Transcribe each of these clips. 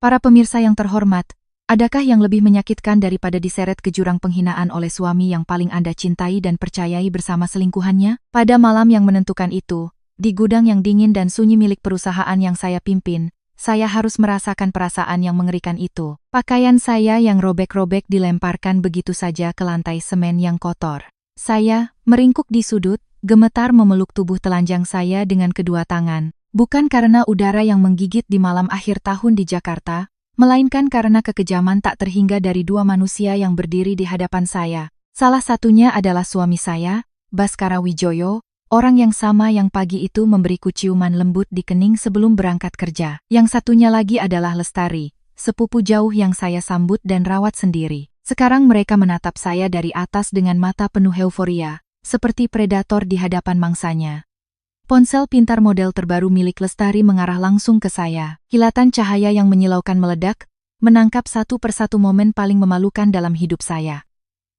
Para pemirsa yang terhormat, adakah yang lebih menyakitkan daripada diseret ke jurang penghinaan oleh suami yang paling Anda cintai dan percayai bersama selingkuhannya? Pada malam yang menentukan itu, di gudang yang dingin dan sunyi milik perusahaan yang saya pimpin, saya harus merasakan perasaan yang mengerikan itu. Pakaian saya yang robek-robek dilemparkan begitu saja ke lantai semen yang kotor. Saya meringkuk di sudut, gemetar memeluk tubuh telanjang saya dengan kedua tangan. Bukan karena udara yang menggigit di malam akhir tahun di Jakarta, melainkan karena kekejaman tak terhingga dari dua manusia yang berdiri di hadapan saya. Salah satunya adalah suami saya, Baskara Wijoyo, orang yang sama yang pagi itu memberiku ciuman lembut di kening sebelum berangkat kerja. Yang satunya lagi adalah Lestari, sepupu jauh yang saya sambut dan rawat sendiri. Sekarang mereka menatap saya dari atas dengan mata penuh euforia, seperti predator di hadapan mangsanya. Ponsel pintar model terbaru milik Lestari mengarah langsung ke saya. Kilatan cahaya yang menyilaukan meledak, menangkap satu persatu momen paling memalukan dalam hidup saya.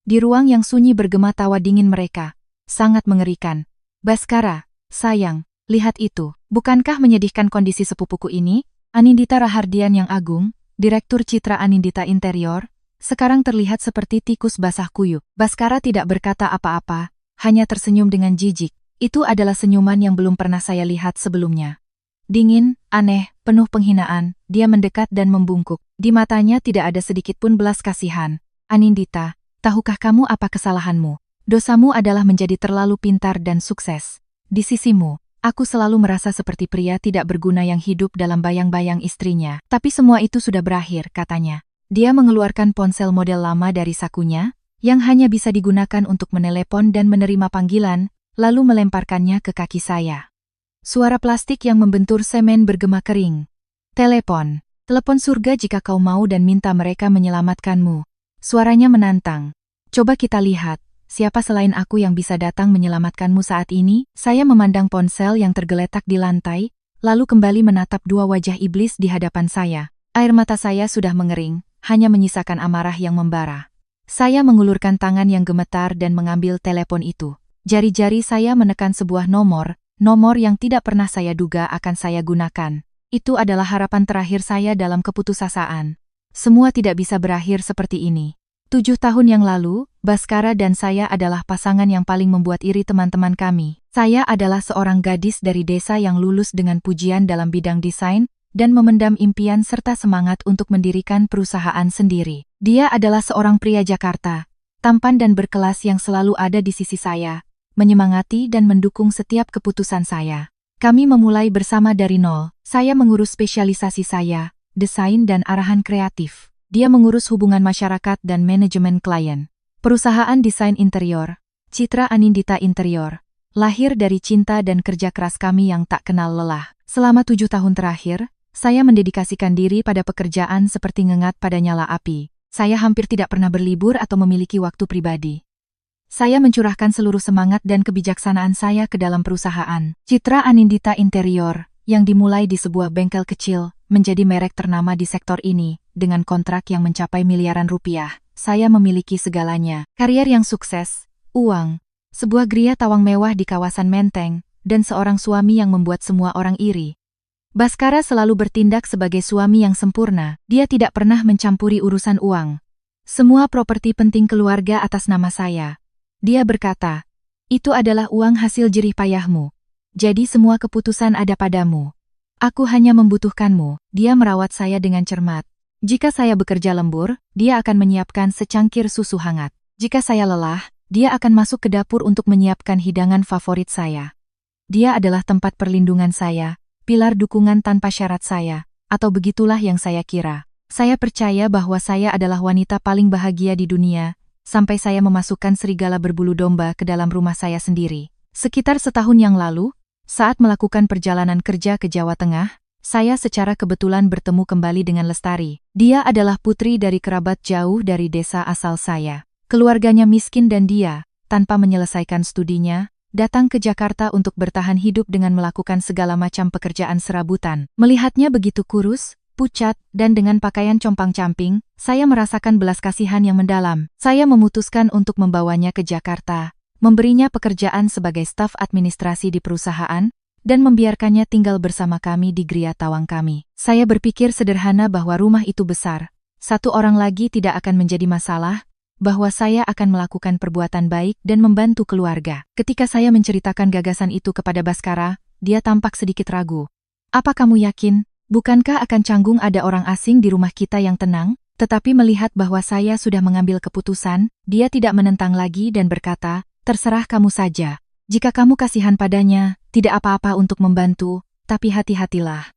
Di ruang yang sunyi bergema tawa dingin mereka. Sangat mengerikan. Baskara, sayang, lihat itu. Bukankah menyedihkan kondisi sepupuku ini? Anindita Rahardian yang agung, Direktur Citra Anindita Interior, sekarang terlihat seperti tikus basah kuyup. Baskara tidak berkata apa-apa, hanya tersenyum dengan jijik. Itu adalah senyuman yang belum pernah saya lihat sebelumnya. Dingin, aneh, penuh penghinaan, dia mendekat dan membungkuk. Di matanya tidak ada sedikit pun belas kasihan. Anindita, tahukah kamu apa kesalahanmu? Dosamu adalah menjadi terlalu pintar dan sukses. Di sisimu, aku selalu merasa seperti pria tidak berguna yang hidup dalam bayang-bayang istrinya. Tapi semua itu sudah berakhir, katanya. Dia mengeluarkan ponsel model lama dari sakunya, yang hanya bisa digunakan untuk menelepon dan menerima panggilan, lalu melemparkannya ke kaki saya. Suara plastik yang membentur semen bergema kering. Telepon. Telepon surga jika kau mau dan minta mereka menyelamatkanmu. Suaranya menantang. Coba kita lihat, siapa selain aku yang bisa datang menyelamatkanmu saat ini? Saya memandang ponsel yang tergeletak di lantai, lalu kembali menatap dua wajah iblis di hadapan saya. Air mata saya sudah mengering, hanya menyisakan amarah yang membara. Saya mengulurkan tangan yang gemetar dan mengambil telepon itu. Jari-jari saya menekan sebuah nomor yang tidak pernah saya duga akan saya gunakan. Itu adalah harapan terakhir saya dalam keputusasaan. Semua tidak bisa berakhir seperti ini. 7 tahun yang lalu, Baskara dan saya adalah pasangan yang paling membuat iri teman-teman kami. Saya adalah seorang gadis dari desa yang lulus dengan pujian dalam bidang desain, dan memendam impian serta semangat untuk mendirikan perusahaan sendiri. Dia adalah seorang pria Jakarta, tampan dan berkelas yang selalu ada di sisi saya, menyemangati dan mendukung setiap keputusan saya. Kami memulai bersama dari nol. Saya mengurus spesialisasi saya, desain dan arahan kreatif. Dia mengurus hubungan masyarakat dan manajemen klien. Perusahaan desain interior, Citra Anindita Interior, lahir dari cinta dan kerja keras kami yang tak kenal lelah. Selama 7 tahun terakhir, saya mendedikasikan diri pada pekerjaan seperti ngengat pada nyala api. Saya hampir tidak pernah berlibur atau memiliki waktu pribadi. Saya mencurahkan seluruh semangat dan kebijaksanaan saya ke dalam perusahaan Citra Anindita Interior, yang dimulai di sebuah bengkel kecil, menjadi merek ternama di sektor ini, dengan kontrak yang mencapai miliaran rupiah. Saya memiliki segalanya, karier yang sukses, uang, sebuah geria tawang mewah di kawasan Menteng, dan seorang suami yang membuat semua orang iri. Baskara selalu bertindak sebagai suami yang sempurna, dia tidak pernah mencampuri urusan uang. Semua properti penting keluarga atas nama saya. Dia berkata, itu adalah uang hasil jerih payahmu. Jadi semua keputusan ada padamu. Aku hanya membutuhkanmu. Dia merawat saya dengan cermat. Jika saya bekerja lembur, dia akan menyiapkan secangkir susu hangat. Jika saya lelah, dia akan masuk ke dapur untuk menyiapkan hidangan favorit saya. Dia adalah tempat perlindungan saya, pilar dukungan tanpa syarat saya, atau begitulah yang saya kira. Saya percaya bahwa saya adalah wanita paling bahagia di dunia, sampai saya memasukkan serigala berbulu domba ke dalam rumah saya sendiri. Sekitar setahun yang lalu, saat melakukan perjalanan kerja ke Jawa Tengah, saya secara kebetulan bertemu kembali dengan Lestari. Dia adalah putri dari kerabat jauh dari desa asal saya. Keluarganya miskin dan dia, tanpa menyelesaikan studinya, datang ke Jakarta untuk bertahan hidup dengan melakukan segala macam pekerjaan serabutan. Melihatnya begitu kurus, pucat, dan dengan pakaian compang-camping, saya merasakan belas kasihan yang mendalam. Saya memutuskan untuk membawanya ke Jakarta, memberinya pekerjaan sebagai staf administrasi di perusahaan, dan membiarkannya tinggal bersama kami di Gria Tawang kami. Saya berpikir sederhana bahwa rumah itu besar. Satu orang lagi tidak akan menjadi masalah, bahwa saya akan melakukan perbuatan baik dan membantu keluarga. Ketika saya menceritakan gagasan itu kepada Baskara, dia tampak sedikit ragu. Apa kamu yakin? Bukankah akan canggung ada orang asing di rumah kita yang tenang? Tetapi melihat bahwa saya sudah mengambil keputusan, dia tidak menentang lagi dan berkata, terserah kamu saja. Jika kamu kasihan padanya, tidak apa-apa untuk membantu, tapi hati-hatilah.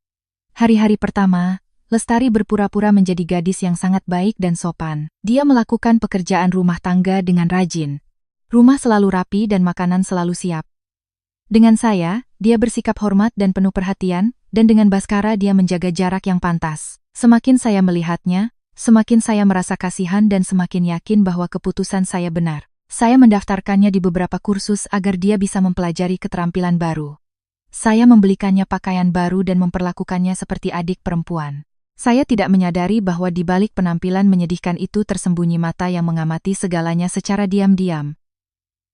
Hari-hari pertama, Lestari berpura-pura menjadi gadis yang sangat baik dan sopan. Dia melakukan pekerjaan rumah tangga dengan rajin. Rumah selalu rapi dan makanan selalu siap. Dengan saya, dia bersikap hormat dan penuh perhatian, dan dengan Baskara dia menjaga jarak yang pantas. Semakin saya melihatnya, semakin saya merasa kasihan dan semakin yakin bahwa keputusan saya benar. Saya mendaftarkannya di beberapa kursus agar dia bisa mempelajari keterampilan baru. Saya membelikannya pakaian baru dan memperlakukannya seperti adik perempuan. Saya tidak menyadari bahwa di balik penampilan menyedihkan itu tersembunyi mata yang mengamati segalanya secara diam-diam.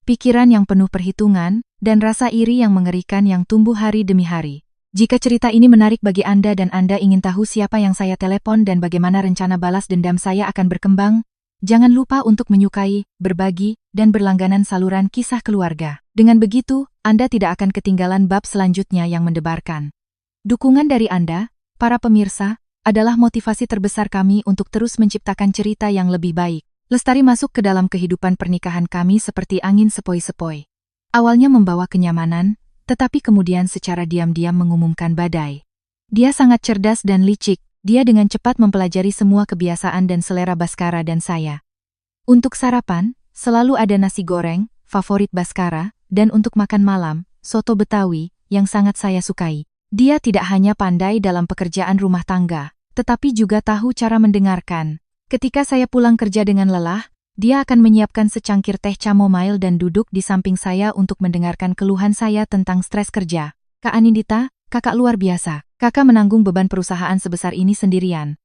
Pikiran yang penuh perhitungan, dan rasa iri yang mengerikan yang tumbuh hari demi hari. Jika cerita ini menarik bagi Anda dan Anda ingin tahu siapa yang saya telepon dan bagaimana rencana balas dendam saya akan berkembang, jangan lupa untuk menyukai, berbagi, dan berlangganan saluran kisah keluarga. Dengan begitu, Anda tidak akan ketinggalan bab selanjutnya yang mendebarkan. Dukungan dari Anda, para pemirsa, adalah motivasi terbesar kami untuk terus menciptakan cerita yang lebih baik. Lestari masuk ke dalam kehidupan pernikahan kami seperti angin sepoi-sepoi. Awalnya membawa kenyamanan, tetapi kemudian secara diam-diam mengumumkan badai. Dia sangat cerdas dan licik, dia dengan cepat mempelajari semua kebiasaan dan selera Baskara dan saya. Untuk sarapan, selalu ada nasi goreng, favorit Baskara, dan untuk makan malam, soto Betawi, yang sangat saya sukai. Dia tidak hanya pandai dalam pekerjaan rumah tangga, tetapi juga tahu cara mendengarkan. Ketika saya pulang kerja dengan lelah, dia akan menyiapkan secangkir teh chamomile dan duduk di samping saya untuk mendengarkan keluhan saya tentang stres kerja. Kak Anindita, kakak luar biasa. Kakak menanggung beban perusahaan sebesar ini sendirian.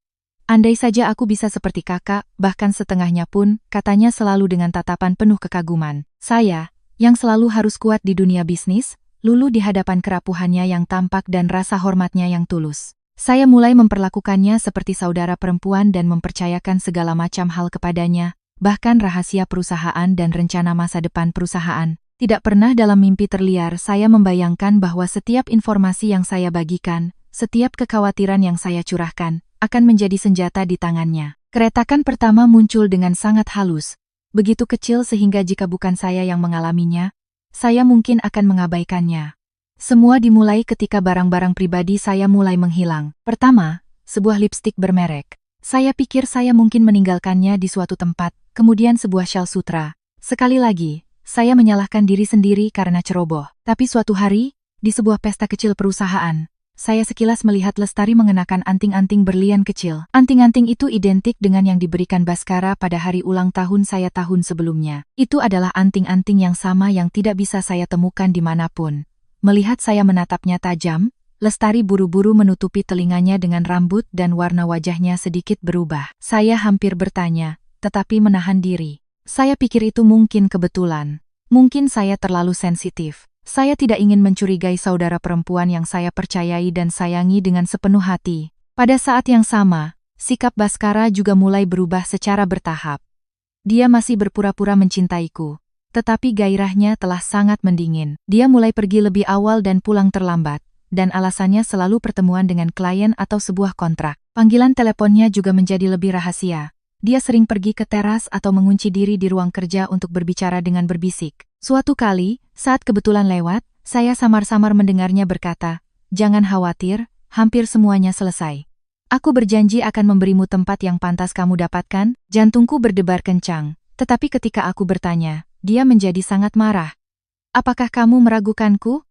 Andai saja aku bisa seperti kakak, bahkan setengahnya pun, katanya selalu dengan tatapan penuh kekaguman. Saya, yang selalu harus kuat di dunia bisnis, luluh di hadapan kerapuhannya yang tampak dan rasa hormatnya yang tulus. Saya mulai memperlakukannya seperti saudara perempuan dan mempercayakan segala macam hal kepadanya, bahkan rahasia perusahaan dan rencana masa depan perusahaan. Tidak pernah dalam mimpi terliar saya membayangkan bahwa setiap informasi yang saya bagikan, setiap kekhawatiran yang saya curahkan, akan menjadi senjata di tangannya. Keretakan pertama muncul dengan sangat halus, begitu kecil sehingga jika bukan saya yang mengalaminya, saya mungkin akan mengabaikannya. Semua dimulai ketika barang-barang pribadi saya mulai menghilang. Pertama, sebuah lipstik bermerek. Saya pikir saya mungkin meninggalkannya di suatu tempat, kemudian sebuah shawl sutra. Sekali lagi, saya menyalahkan diri sendiri karena ceroboh. Tapi suatu hari, di sebuah pesta kecil perusahaan, saya sekilas melihat Lestari mengenakan anting-anting berlian kecil. Anting-anting itu identik dengan yang diberikan Baskara pada hari ulang tahun saya tahun sebelumnya. Itu adalah anting-anting yang sama yang tidak bisa saya temukan dimanapun. Melihat saya menatapnya tajam, Lestari buru-buru menutupi telinganya dengan rambut dan warna wajahnya sedikit berubah. Saya hampir bertanya, tetapi menahan diri. Saya pikir itu mungkin kebetulan. Mungkin saya terlalu sensitif. Saya tidak ingin mencurigai saudara perempuan yang saya percayai dan sayangi dengan sepenuh hati. Pada saat yang sama, sikap Baskara juga mulai berubah secara bertahap. Dia masih berpura-pura mencintaiku, tetapi gairahnya telah sangat mendingin. Dia mulai pergi lebih awal dan pulang terlambat, dan alasannya selalu pertemuan dengan klien atau sebuah kontrak. Panggilan teleponnya juga menjadi lebih rahasia. Dia sering pergi ke teras atau mengunci diri di ruang kerja untuk berbicara dengan berbisik. Suatu kali, saat kebetulan lewat, saya samar-samar mendengarnya berkata, "Jangan khawatir, hampir semuanya selesai. Aku berjanji akan memberimu tempat yang pantas kamu dapatkan." Jantungku berdebar kencang, tetapi ketika aku bertanya, dia menjadi sangat marah. "Apakah kamu meragukanku?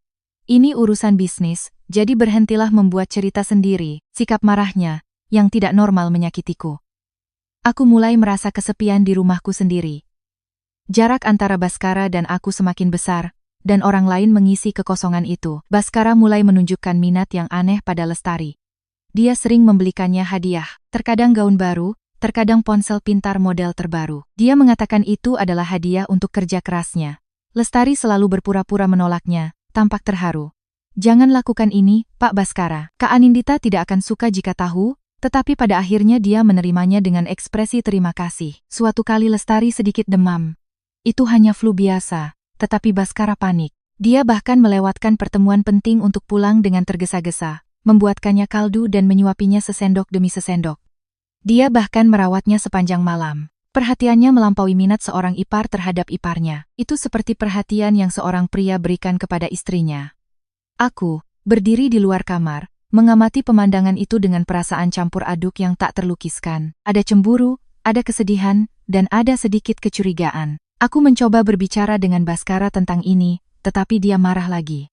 Ini urusan bisnis, jadi berhentilah membuat cerita sendiri." Sikap marahnya, yang tidak normal menyakitiku. Aku mulai merasa kesepian di rumahku sendiri. Jarak antara Baskara dan aku semakin besar, dan orang lain mengisi kekosongan itu. Baskara mulai menunjukkan minat yang aneh pada Lestari. Dia sering membelikannya hadiah, terkadang gaun baru, terkadang ponsel pintar model terbaru. Dia mengatakan itu adalah hadiah untuk kerja kerasnya. Lestari selalu berpura-pura menolaknya, tampak terharu. Jangan lakukan ini, Pak Baskara. Kak Anindita tidak akan suka jika tahu, tetapi pada akhirnya dia menerimanya dengan ekspresi terima kasih. Suatu kali Lestari sedikit demam. Itu hanya flu biasa, tetapi Baskara panik. Dia bahkan melewatkan pertemuan penting untuk pulang dengan tergesa-gesa, membuatkannya kaldu dan menyuapinya sesendok demi sesendok. Dia bahkan merawatnya sepanjang malam. Perhatiannya melampaui minat seorang ipar terhadap iparnya. Itu seperti perhatian yang seorang pria berikan kepada istrinya. Aku berdiri di luar kamar, mengamati pemandangan itu dengan perasaan campur aduk yang tak terlukiskan. Ada cemburu, ada kesedihan, dan ada sedikit kecurigaan. Aku mencoba berbicara dengan Baskara tentang ini, tetapi dia marah lagi.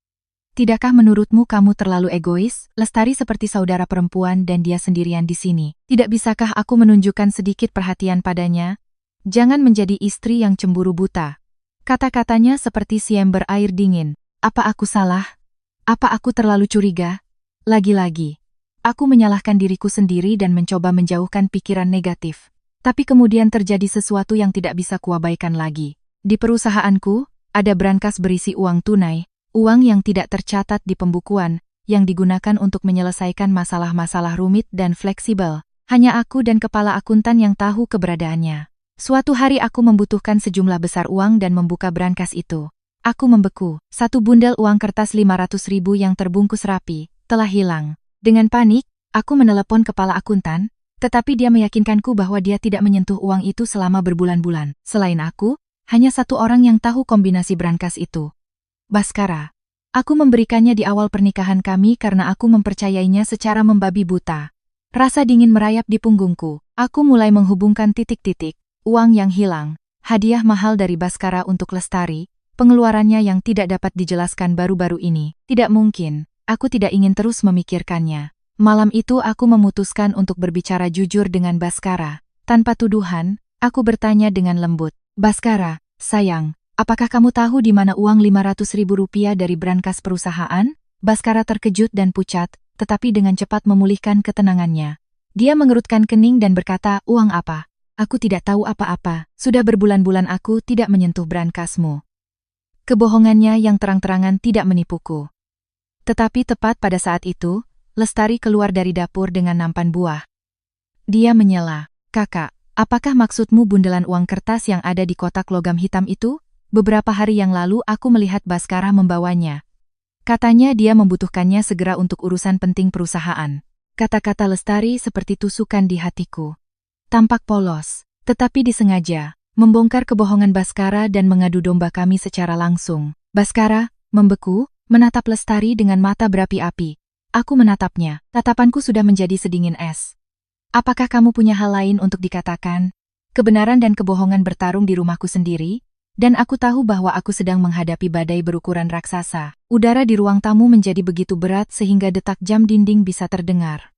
Tidakkah menurutmu kamu terlalu egois? Lestari seperti saudara perempuan dan dia sendirian di sini. Tidak bisakah aku menunjukkan sedikit perhatian padanya? Jangan menjadi istri yang cemburu buta. Kata-katanya seperti siember air dingin. Apa aku salah? Apa aku terlalu curiga? Lagi-lagi, aku menyalahkan diriku sendiri dan mencoba menjauhkan pikiran negatif. Tapi kemudian terjadi sesuatu yang tidak bisa kuabaikan lagi. Di perusahaanku, ada brankas berisi uang tunai, uang yang tidak tercatat di pembukuan, yang digunakan untuk menyelesaikan masalah-masalah rumit dan fleksibel. Hanya aku dan kepala akuntan yang tahu keberadaannya. Suatu hari aku membutuhkan sejumlah besar uang dan membuka brankas itu. Aku membeku. Satu bundel uang kertas 500.000 yang terbungkus rapi telah hilang. Dengan panik, aku menelepon kepala akuntan, tetapi dia meyakinkanku bahwa dia tidak menyentuh uang itu selama berbulan-bulan. Selain aku, hanya satu orang yang tahu kombinasi brankas itu. Baskara. Aku memberikannya di awal pernikahan kami karena aku mempercayainya secara membabi buta. Rasa dingin merayap di punggungku. Aku mulai menghubungkan titik-titik. Uang yang hilang, hadiah mahal dari Baskara untuk Lestari, pengeluarannya yang tidak dapat dijelaskan baru-baru ini. Tidak mungkin. Aku tidak ingin terus memikirkannya. Malam itu aku memutuskan untuk berbicara jujur dengan Baskara. Tanpa tuduhan, aku bertanya dengan lembut. Baskara, sayang, apakah kamu tahu di mana uang 500.000 rupiah dari brankas perusahaan? Baskara terkejut dan pucat, tetapi dengan cepat memulihkan ketenangannya. Dia mengerutkan kening dan berkata, uang apa? Aku tidak tahu apa-apa. Sudah berbulan-bulan aku tidak menyentuh brankasmu. Kebohongannya yang terang-terangan tidak menipuku. Tetapi tepat pada saat itu, Lestari keluar dari dapur dengan nampan buah. Dia menyela. Kakak, apakah maksudmu bundelan uang kertas yang ada di kotak logam hitam itu? Beberapa hari yang lalu aku melihat Baskara membawanya. Katanya dia membutuhkannya segera untuk urusan penting perusahaan. Kata-kata Lestari seperti tusukan di hatiku. Tampak polos, tetapi disengaja, membongkar kebohongan Baskara dan mengadu domba kami secara langsung. Baskara membeku, menatap Lestari dengan mata berapi-api. Aku menatapnya, tatapanku sudah menjadi sedingin es. Apakah kamu punya hal lain untuk dikatakan? Kebenaran dan kebohongan bertarung di rumahku sendiri, dan aku tahu bahwa aku sedang menghadapi badai berukuran raksasa. Udara di ruang tamu menjadi begitu berat sehingga detak jam dinding bisa terdengar.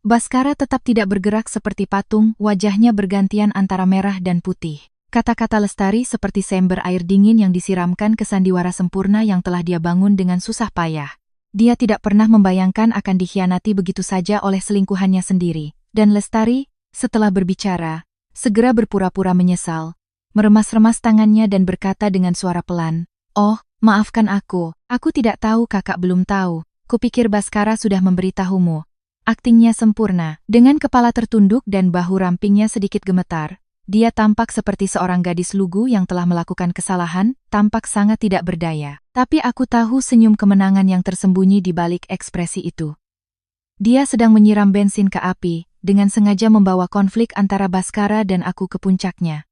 Baskara tetap tidak bergerak seperti patung, wajahnya bergantian antara merah dan putih. Kata-kata Lestari seperti sember air dingin yang disiramkan ke sandiwara sempurna yang telah dia bangun dengan susah payah. Dia tidak pernah membayangkan akan dikhianati begitu saja oleh selingkuhannya sendiri. Dan Lestari, setelah berbicara, segera berpura-pura menyesal, meremas-remas tangannya dan berkata dengan suara pelan, "Oh, maafkan aku tidak tahu kakak belum tahu, kupikir Baskara sudah memberitahumu." Aktingnya sempurna, dengan kepala tertunduk dan bahu rampingnya sedikit gemetar. Dia tampak seperti seorang gadis lugu yang telah melakukan kesalahan, tampak sangat tidak berdaya. Tapi aku tahu senyum kemenangan yang tersembunyi di balik ekspresi itu. Dia sedang menyiram bensin ke api, dengan sengaja membawa konflik antara Baskara dan aku ke puncaknya.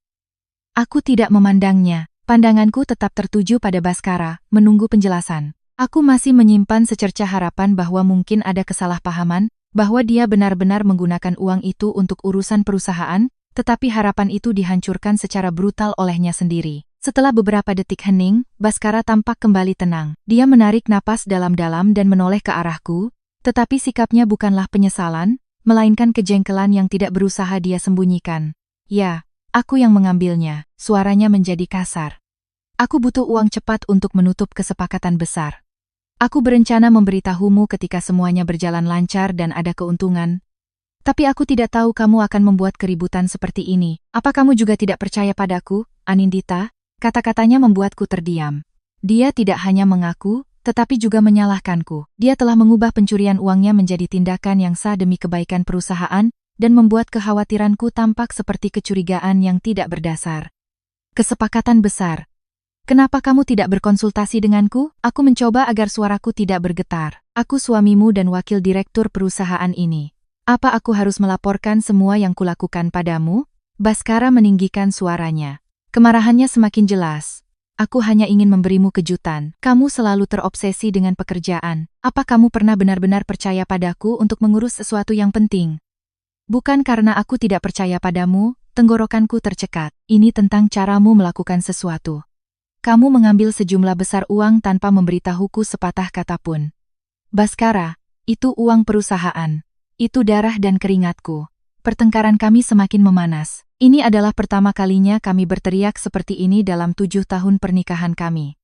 Aku tidak memandangnya, pandanganku tetap tertuju pada Baskara, menunggu penjelasan. Aku masih menyimpan secercah harapan bahwa mungkin ada kesalahpahaman, bahwa dia benar-benar menggunakan uang itu untuk urusan perusahaan, tetapi harapan itu dihancurkan secara brutal olehnya sendiri. Setelah beberapa detik hening, Baskara tampak kembali tenang. Dia menarik napas dalam-dalam dan menoleh ke arahku, tetapi sikapnya bukanlah penyesalan, melainkan kejengkelan yang tidak berusaha dia sembunyikan. Ya, aku yang mengambilnya, suaranya menjadi kasar. Aku butuh uang cepat untuk menutup kesepakatan besar. Aku berencana memberitahumu ketika semuanya berjalan lancar dan ada keuntungan. Tapi aku tidak tahu kamu akan membuat keributan seperti ini. Apa kamu juga tidak percaya padaku, Anindita? Kata-katanya membuatku terdiam. Dia tidak hanya mengaku, tetapi juga menyalahkanku. Dia telah mengubah pencurian uangnya menjadi tindakan yang sah demi kebaikan perusahaan dan membuat kekhawatiranku tampak seperti kecurigaan yang tidak berdasar. Kesepakatan besar. Kenapa kamu tidak berkonsultasi denganku? Aku mencoba agar suaraku tidak bergetar. Aku suamimu dan wakil direktur perusahaan ini. Apa aku harus melaporkan semua yang kulakukan padamu? Baskara meninggikan suaranya. Kemarahannya semakin jelas. Aku hanya ingin memberimu kejutan. Kamu selalu terobsesi dengan pekerjaan. Apa kamu pernah benar-benar percaya padaku untuk mengurus sesuatu yang penting? Bukan karena aku tidak percaya padamu, tenggorokanku tercekat. Ini tentang caramu melakukan sesuatu. Kamu mengambil sejumlah besar uang tanpa memberitahuku sepatah kata pun. Baskara, itu uang perusahaan. Itu darah dan keringatku. Pertengkaran kami semakin memanas. Ini adalah pertama kalinya kami berteriak seperti ini dalam 7 tahun pernikahan kami.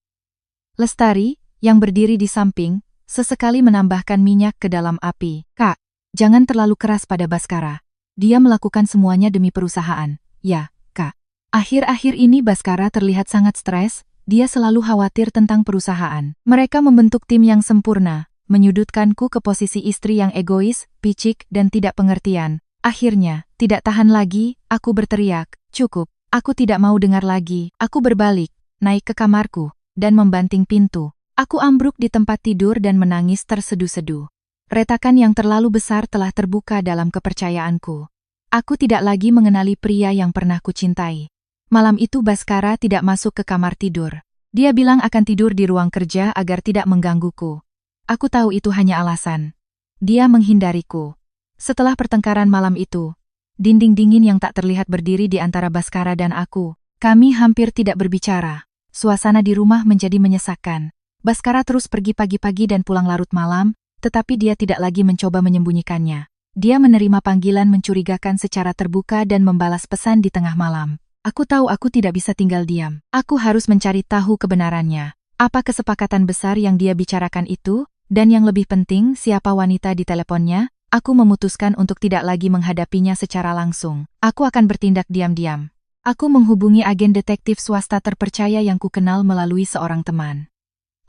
Lestari, yang berdiri di samping, sesekali menambahkan minyak ke dalam api. Kak, jangan terlalu keras pada Baskara. Dia melakukan semuanya demi perusahaan. Ya, Kak. Akhir-akhir ini Baskara terlihat sangat stres, dia selalu khawatir tentang perusahaan. Mereka membentuk tim yang sempurna, menyudutkanku ke posisi istri yang egois, picik, dan tidak pengertian. Akhirnya, tidak tahan lagi, aku berteriak, cukup, aku tidak mau dengar lagi. Aku berbalik, naik ke kamarku, dan membanting pintu. Aku ambruk di tempat tidur dan menangis terseduh-seduh. Retakan yang terlalu besar telah terbuka dalam kepercayaanku. Aku tidak lagi mengenali pria yang pernah kucintai. Malam itu Baskara tidak masuk ke kamar tidur. Dia bilang akan tidur di ruang kerja agar tidak menggangguku. Aku tahu itu hanya alasan. Dia menghindariku. Setelah pertengkaran malam itu, dinding dingin yang tak terlihat berdiri di antara Baskara dan aku. Kami hampir tidak berbicara. Suasana di rumah menjadi menyesakkan. Baskara terus pergi pagi-pagi dan pulang larut malam, tetapi dia tidak lagi mencoba menyembunyikannya. Dia menerima panggilan mencurigakan secara terbuka dan membalas pesan di tengah malam. Aku tahu aku tidak bisa tinggal diam. Aku harus mencari tahu kebenarannya. Apa kesepakatan besar yang dia bicarakan itu? Dan yang lebih penting, siapa wanita di teleponnya? Aku memutuskan untuk tidak lagi menghadapinya secara langsung. Aku akan bertindak diam-diam. Aku menghubungi agen detektif swasta terpercaya yang kukenal melalui seorang teman.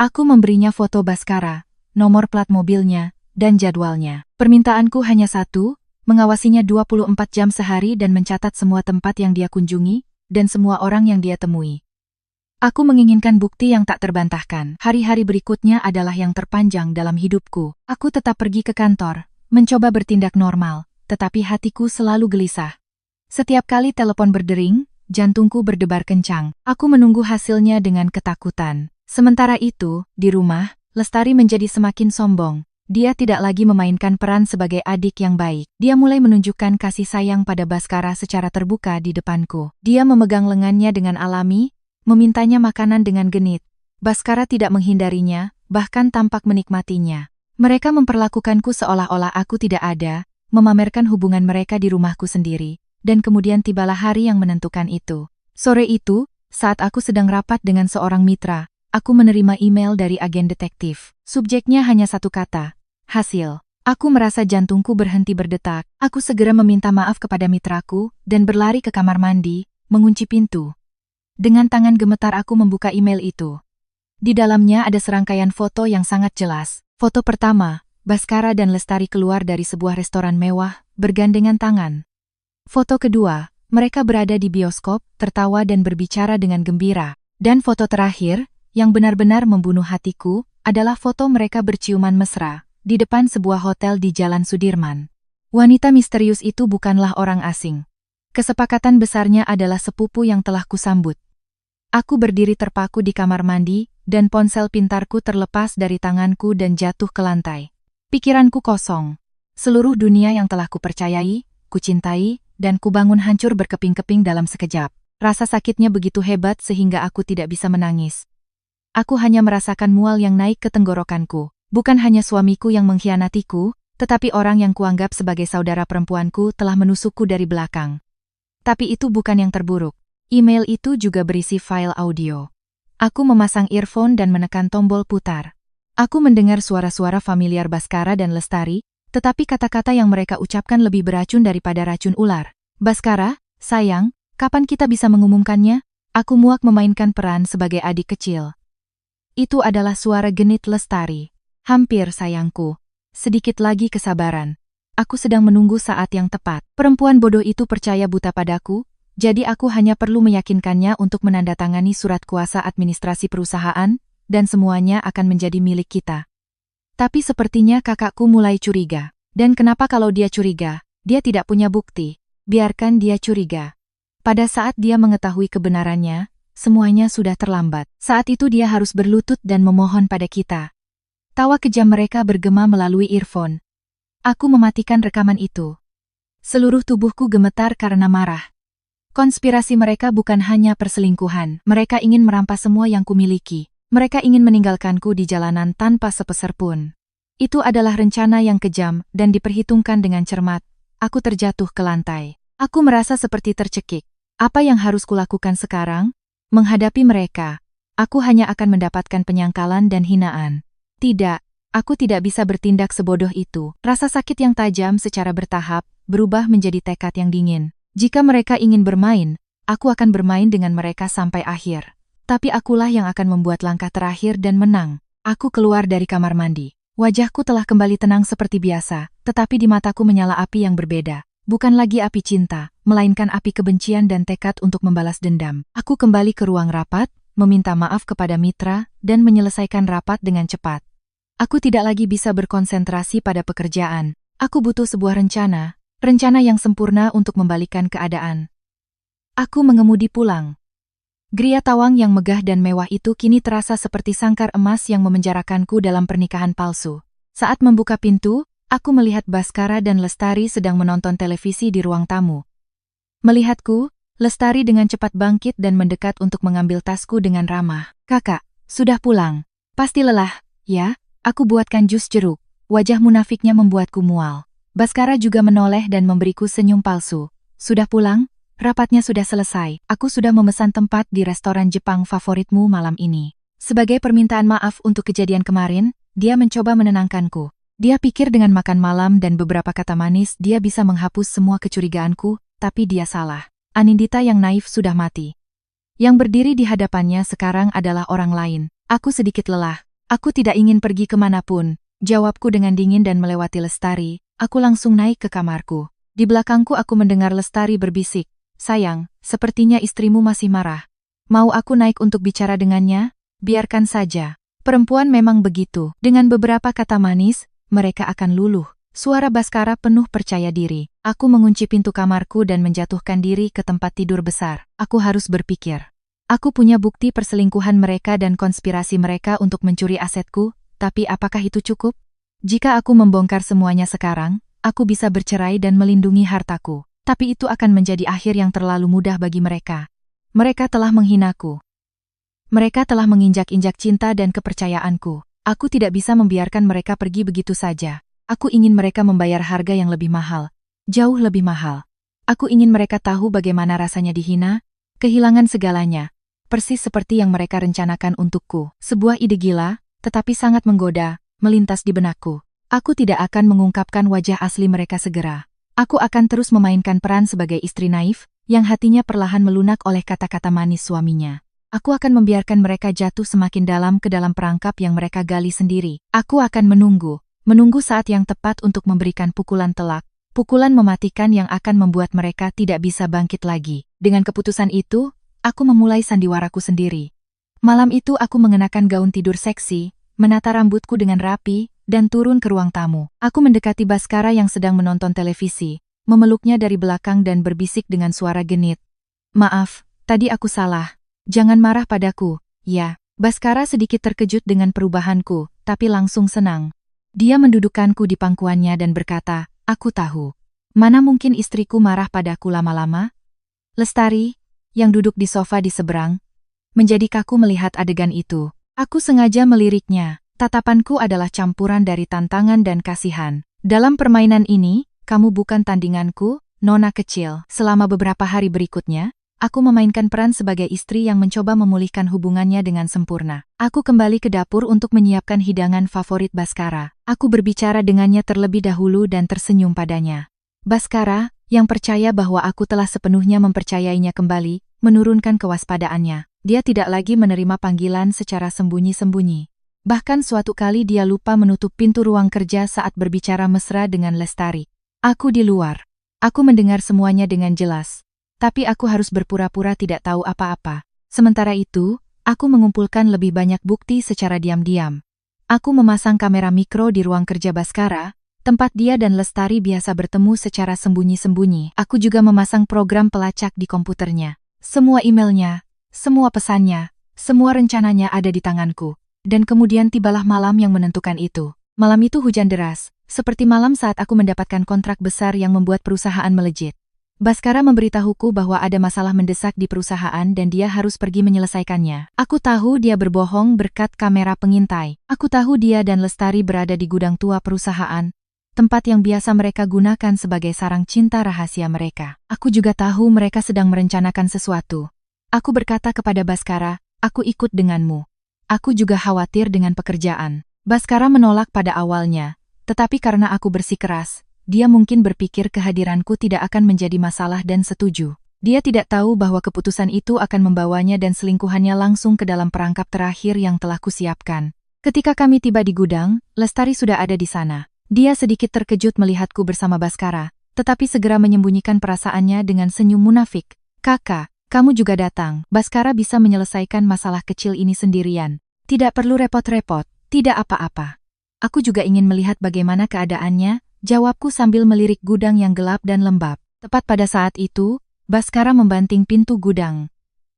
Aku memberinya foto Baskara, nomor plat mobilnya, dan jadwalnya. Permintaanku hanya satu, mengawasinya 24 jam sehari dan mencatat semua tempat yang dia kunjungi, dan semua orang yang dia temui. Aku menginginkan bukti yang tak terbantahkan. Hari-hari berikutnya adalah yang terpanjang dalam hidupku. Aku tetap pergi ke kantor, mencoba bertindak normal, tetapi hatiku selalu gelisah. Setiap kali telepon berdering, jantungku berdebar kencang. Aku menunggu hasilnya dengan ketakutan. Sementara itu, di rumah, Lestari menjadi semakin sombong. Dia tidak lagi memainkan peran sebagai adik yang baik. Dia mulai menunjukkan kasih sayang pada Baskara secara terbuka di depanku. Dia memegang lengannya dengan alami, memintanya makanan dengan genit. Baskara tidak menghindarinya, bahkan tampak menikmatinya. Mereka memperlakukanku seolah-olah aku tidak ada, memamerkan hubungan mereka di rumahku sendiri, dan kemudian tibalah hari yang menentukan itu. Sore itu, saat aku sedang rapat dengan seorang mitra, aku menerima email dari agen detektif. Subjeknya hanya satu kata, hasil. Aku merasa jantungku berhenti berdetak. Aku segera meminta maaf kepada mitraku, dan berlari ke kamar mandi, mengunci pintu. Dengan tangan gemetar aku membuka email itu. Di dalamnya ada serangkaian foto yang sangat jelas. Foto pertama, Baskara dan Lestari keluar dari sebuah restoran mewah, bergandengan tangan. Foto kedua, mereka berada di bioskop, tertawa dan berbicara dengan gembira. Dan foto terakhir, yang benar-benar membunuh hatiku, adalah foto mereka berciuman mesra, di depan sebuah hotel di Jalan Sudirman. Wanita misterius itu bukanlah orang asing. Kesepakatan besarnya adalah sepupu yang telah kusambut. Aku berdiri terpaku di kamar mandi, dan ponsel pintarku terlepas dari tanganku dan jatuh ke lantai. Pikiranku kosong. Seluruh dunia yang telah kupercayai, kucintai, dan kubangun hancur berkeping-keping dalam sekejap. Rasa sakitnya begitu hebat sehingga aku tidak bisa menangis. Aku hanya merasakan mual yang naik ke tenggorokanku. Bukan hanya suamiku yang mengkhianatiku, tetapi orang yang kuanggap sebagai saudara perempuanku telah menusukku dari belakang. Tapi itu bukan yang terburuk. Email itu juga berisi file audio. Aku memasang earphone dan menekan tombol putar. Aku mendengar suara-suara familiar Baskara dan Lestari, tetapi kata-kata yang mereka ucapkan lebih beracun daripada racun ular. Baskara, sayang, kapan kita bisa mengumumkannya? Aku muak memainkan peran sebagai adik kecil. Itu adalah suara genit Lestari. Hampir sayangku. Sedikit lagi kesabaran. Aku sedang menunggu saat yang tepat. Perempuan bodoh itu percaya buta padaku, jadi aku hanya perlu meyakinkannya untuk menandatangani surat kuasa administrasi perusahaan, dan semuanya akan menjadi milik kita. Tapi sepertinya kakakku mulai curiga. Dan kenapa kalau dia curiga? Dia tidak punya bukti. Biarkan dia curiga. Pada saat dia mengetahui kebenarannya, semuanya sudah terlambat. Saat itu dia harus berlutut dan memohon pada kita. Tawa kejam mereka bergema melalui earphone. Aku mematikan rekaman itu. Seluruh tubuhku gemetar karena marah. Konspirasi mereka bukan hanya perselingkuhan. Mereka ingin merampas semua yang kumiliki. Mereka ingin meninggalkanku di jalanan tanpa sepeser pun. Itu adalah rencana yang kejam dan diperhitungkan dengan cermat. Aku terjatuh ke lantai. Aku merasa seperti tercekik. Apa yang harus kulakukan sekarang? Menghadapi mereka. Aku hanya akan mendapatkan penyangkalan dan hinaan. Tidak, aku tidak bisa bertindak sebodoh itu. Rasa sakit yang tajam secara bertahap berubah menjadi tekad yang dingin. Jika mereka ingin bermain, aku akan bermain dengan mereka sampai akhir. Tapi akulah yang akan membuat langkah terakhir dan menang. Aku keluar dari kamar mandi. Wajahku telah kembali tenang seperti biasa, tetapi di mataku menyala api yang berbeda. Bukan lagi api cinta, melainkan api kebencian dan tekad untuk membalas dendam. Aku kembali ke ruang rapat, meminta maaf kepada mitra, dan menyelesaikan rapat dengan cepat. Aku tidak lagi bisa berkonsentrasi pada pekerjaan. Aku butuh sebuah rencana yang sempurna untuk membalikkan keadaan. Aku mengemudi pulang. Gria tawang yang megah dan mewah itu kini terasa seperti sangkar emas yang memenjarakanku dalam pernikahan palsu. Saat membuka pintu, aku melihat Baskara dan Lestari sedang menonton televisi di ruang tamu. Melihatku, Lestari dengan cepat bangkit dan mendekat untuk mengambil tasku dengan ramah. "Kakak, sudah pulang. Pasti lelah, ya? Aku buatkan jus jeruk." Wajah munafiknya membuatku mual. Baskara juga menoleh dan memberiku senyum palsu. "Sudah pulang? Rapatnya sudah selesai. Aku sudah memesan tempat di restoran Jepang favoritmu malam ini." Sebagai permintaan maaf untuk kejadian kemarin, dia mencoba menenangkanku. Dia pikir dengan makan malam dan beberapa kata manis dia bisa menghapus semua kecurigaanku, tapi dia salah. Anindita yang naif sudah mati. Yang berdiri di hadapannya sekarang adalah orang lain. Aku sedikit lelah. Aku tidak ingin pergi kemanapun. Jawabku dengan dingin dan melewati Lestari. Aku langsung naik ke kamarku. Di belakangku aku mendengar Lestari berbisik. "Sayang, sepertinya istrimu masih marah. Mau aku naik untuk bicara dengannya? Biarkan saja. Perempuan memang begitu. Dengan beberapa kata manis, mereka akan luluh." Suara Baskara penuh percaya diri. Aku mengunci pintu kamarku dan menjatuhkan diri ke tempat tidur besar. Aku harus berpikir. Aku punya bukti perselingkuhan mereka dan konspirasi mereka untuk mencuri asetku, tapi apakah itu cukup? Jika aku membongkar semuanya sekarang, aku bisa bercerai dan melindungi hartaku. Tapi itu akan menjadi akhir yang terlalu mudah bagi mereka. Mereka telah menghinaku. Mereka telah menginjak-injak cinta dan kepercayaanku. Aku tidak bisa membiarkan mereka pergi begitu saja. Aku ingin mereka membayar harga yang lebih mahal. Jauh lebih mahal. Aku ingin mereka tahu bagaimana rasanya dihina, kehilangan segalanya. Persis seperti yang mereka rencanakan untukku. Sebuah ide gila, tetapi sangat menggoda, melintas di benakku. Aku tidak akan mengungkapkan wajah asli mereka segera. Aku akan terus memainkan peran sebagai istri naif, yang hatinya perlahan melunak oleh kata-kata manis suaminya. Aku akan membiarkan mereka jatuh semakin dalam ke dalam perangkap yang mereka gali sendiri. Aku akan menunggu saat yang tepat untuk memberikan pukulan telak, pukulan mematikan yang akan membuat mereka tidak bisa bangkit lagi. Dengan keputusan itu, aku memulai sandiwaraku sendiri. Malam itu aku mengenakan gaun tidur seksi, menata rambutku dengan rapi, dan turun ke ruang tamu. Aku mendekati Baskara yang sedang menonton televisi, memeluknya dari belakang dan berbisik dengan suara genit. "Maaf, tadi aku salah. Jangan marah padaku, ya." Baskara sedikit terkejut dengan perubahanku, tapi langsung senang. Dia mendudukkanku di pangkuannya dan berkata, "Aku tahu. Mana mungkin istriku marah padaku lama-lama?" Lestari, yang duduk di sofa di seberang, menjadi kaku melihat adegan itu. Aku sengaja meliriknya. Tatapanku adalah campuran dari tantangan dan kasihan. "Dalam permainan ini, kamu bukan tandinganku, nona kecil." Selama beberapa hari berikutnya, aku memainkan peran sebagai istri yang mencoba memulihkan hubungannya dengan sempurna. Aku kembali ke dapur untuk menyiapkan hidangan favorit Baskara. Aku berbicara dengannya terlebih dahulu dan tersenyum padanya. Baskara, yang percaya bahwa aku telah sepenuhnya mempercayainya kembali, menurunkan kewaspadaannya. Dia tidak lagi menerima panggilan secara sembunyi-sembunyi. Bahkan suatu kali dia lupa menutup pintu ruang kerja saat berbicara mesra dengan Lestari. Aku di luar. Aku mendengar semuanya dengan jelas. Tapi aku harus berpura-pura tidak tahu apa-apa. Sementara itu, aku mengumpulkan lebih banyak bukti secara diam-diam. Aku memasang kamera mikro di ruang kerja Baskara, tempat dia dan Lestari biasa bertemu secara sembunyi-sembunyi. Aku juga memasang program pelacak di komputernya. Semua emailnya, semua pesannya, semua rencananya ada di tanganku. Dan kemudian tibalah malam yang menentukan itu. Malam itu hujan deras, seperti malam saat aku mendapatkan kontrak besar yang membuat perusahaan melejit. Baskara memberitahuku bahwa ada masalah mendesak di perusahaan dan dia harus pergi menyelesaikannya. Aku tahu dia berbohong berkat kamera pengintai. Aku tahu dia dan Lestari berada di gudang tua perusahaan, tempat yang biasa mereka gunakan sebagai sarang cinta rahasia mereka. Aku juga tahu mereka sedang merencanakan sesuatu. Aku berkata kepada Baskara, aku ikut denganmu. Aku juga khawatir dengan pekerjaan. Baskara menolak pada awalnya, tetapi karena aku bersikeras, dia mungkin berpikir kehadiranku tidak akan menjadi masalah dan setuju. Dia tidak tahu bahwa keputusan itu akan membawanya dan selingkuhannya langsung ke dalam perangkap terakhir yang telah kusiapkan. Ketika kami tiba di gudang, Lestari sudah ada di sana. Dia sedikit terkejut melihatku bersama Baskara, tetapi segera menyembunyikan perasaannya dengan senyum munafik. Kakak, kamu juga datang. Baskara bisa menyelesaikan masalah kecil ini sendirian. Tidak perlu repot-repot, tidak apa-apa. Aku juga ingin melihat bagaimana keadaannya, jawabku sambil melirik gudang yang gelap dan lembab. Tepat pada saat itu, Baskara membanting pintu gudang.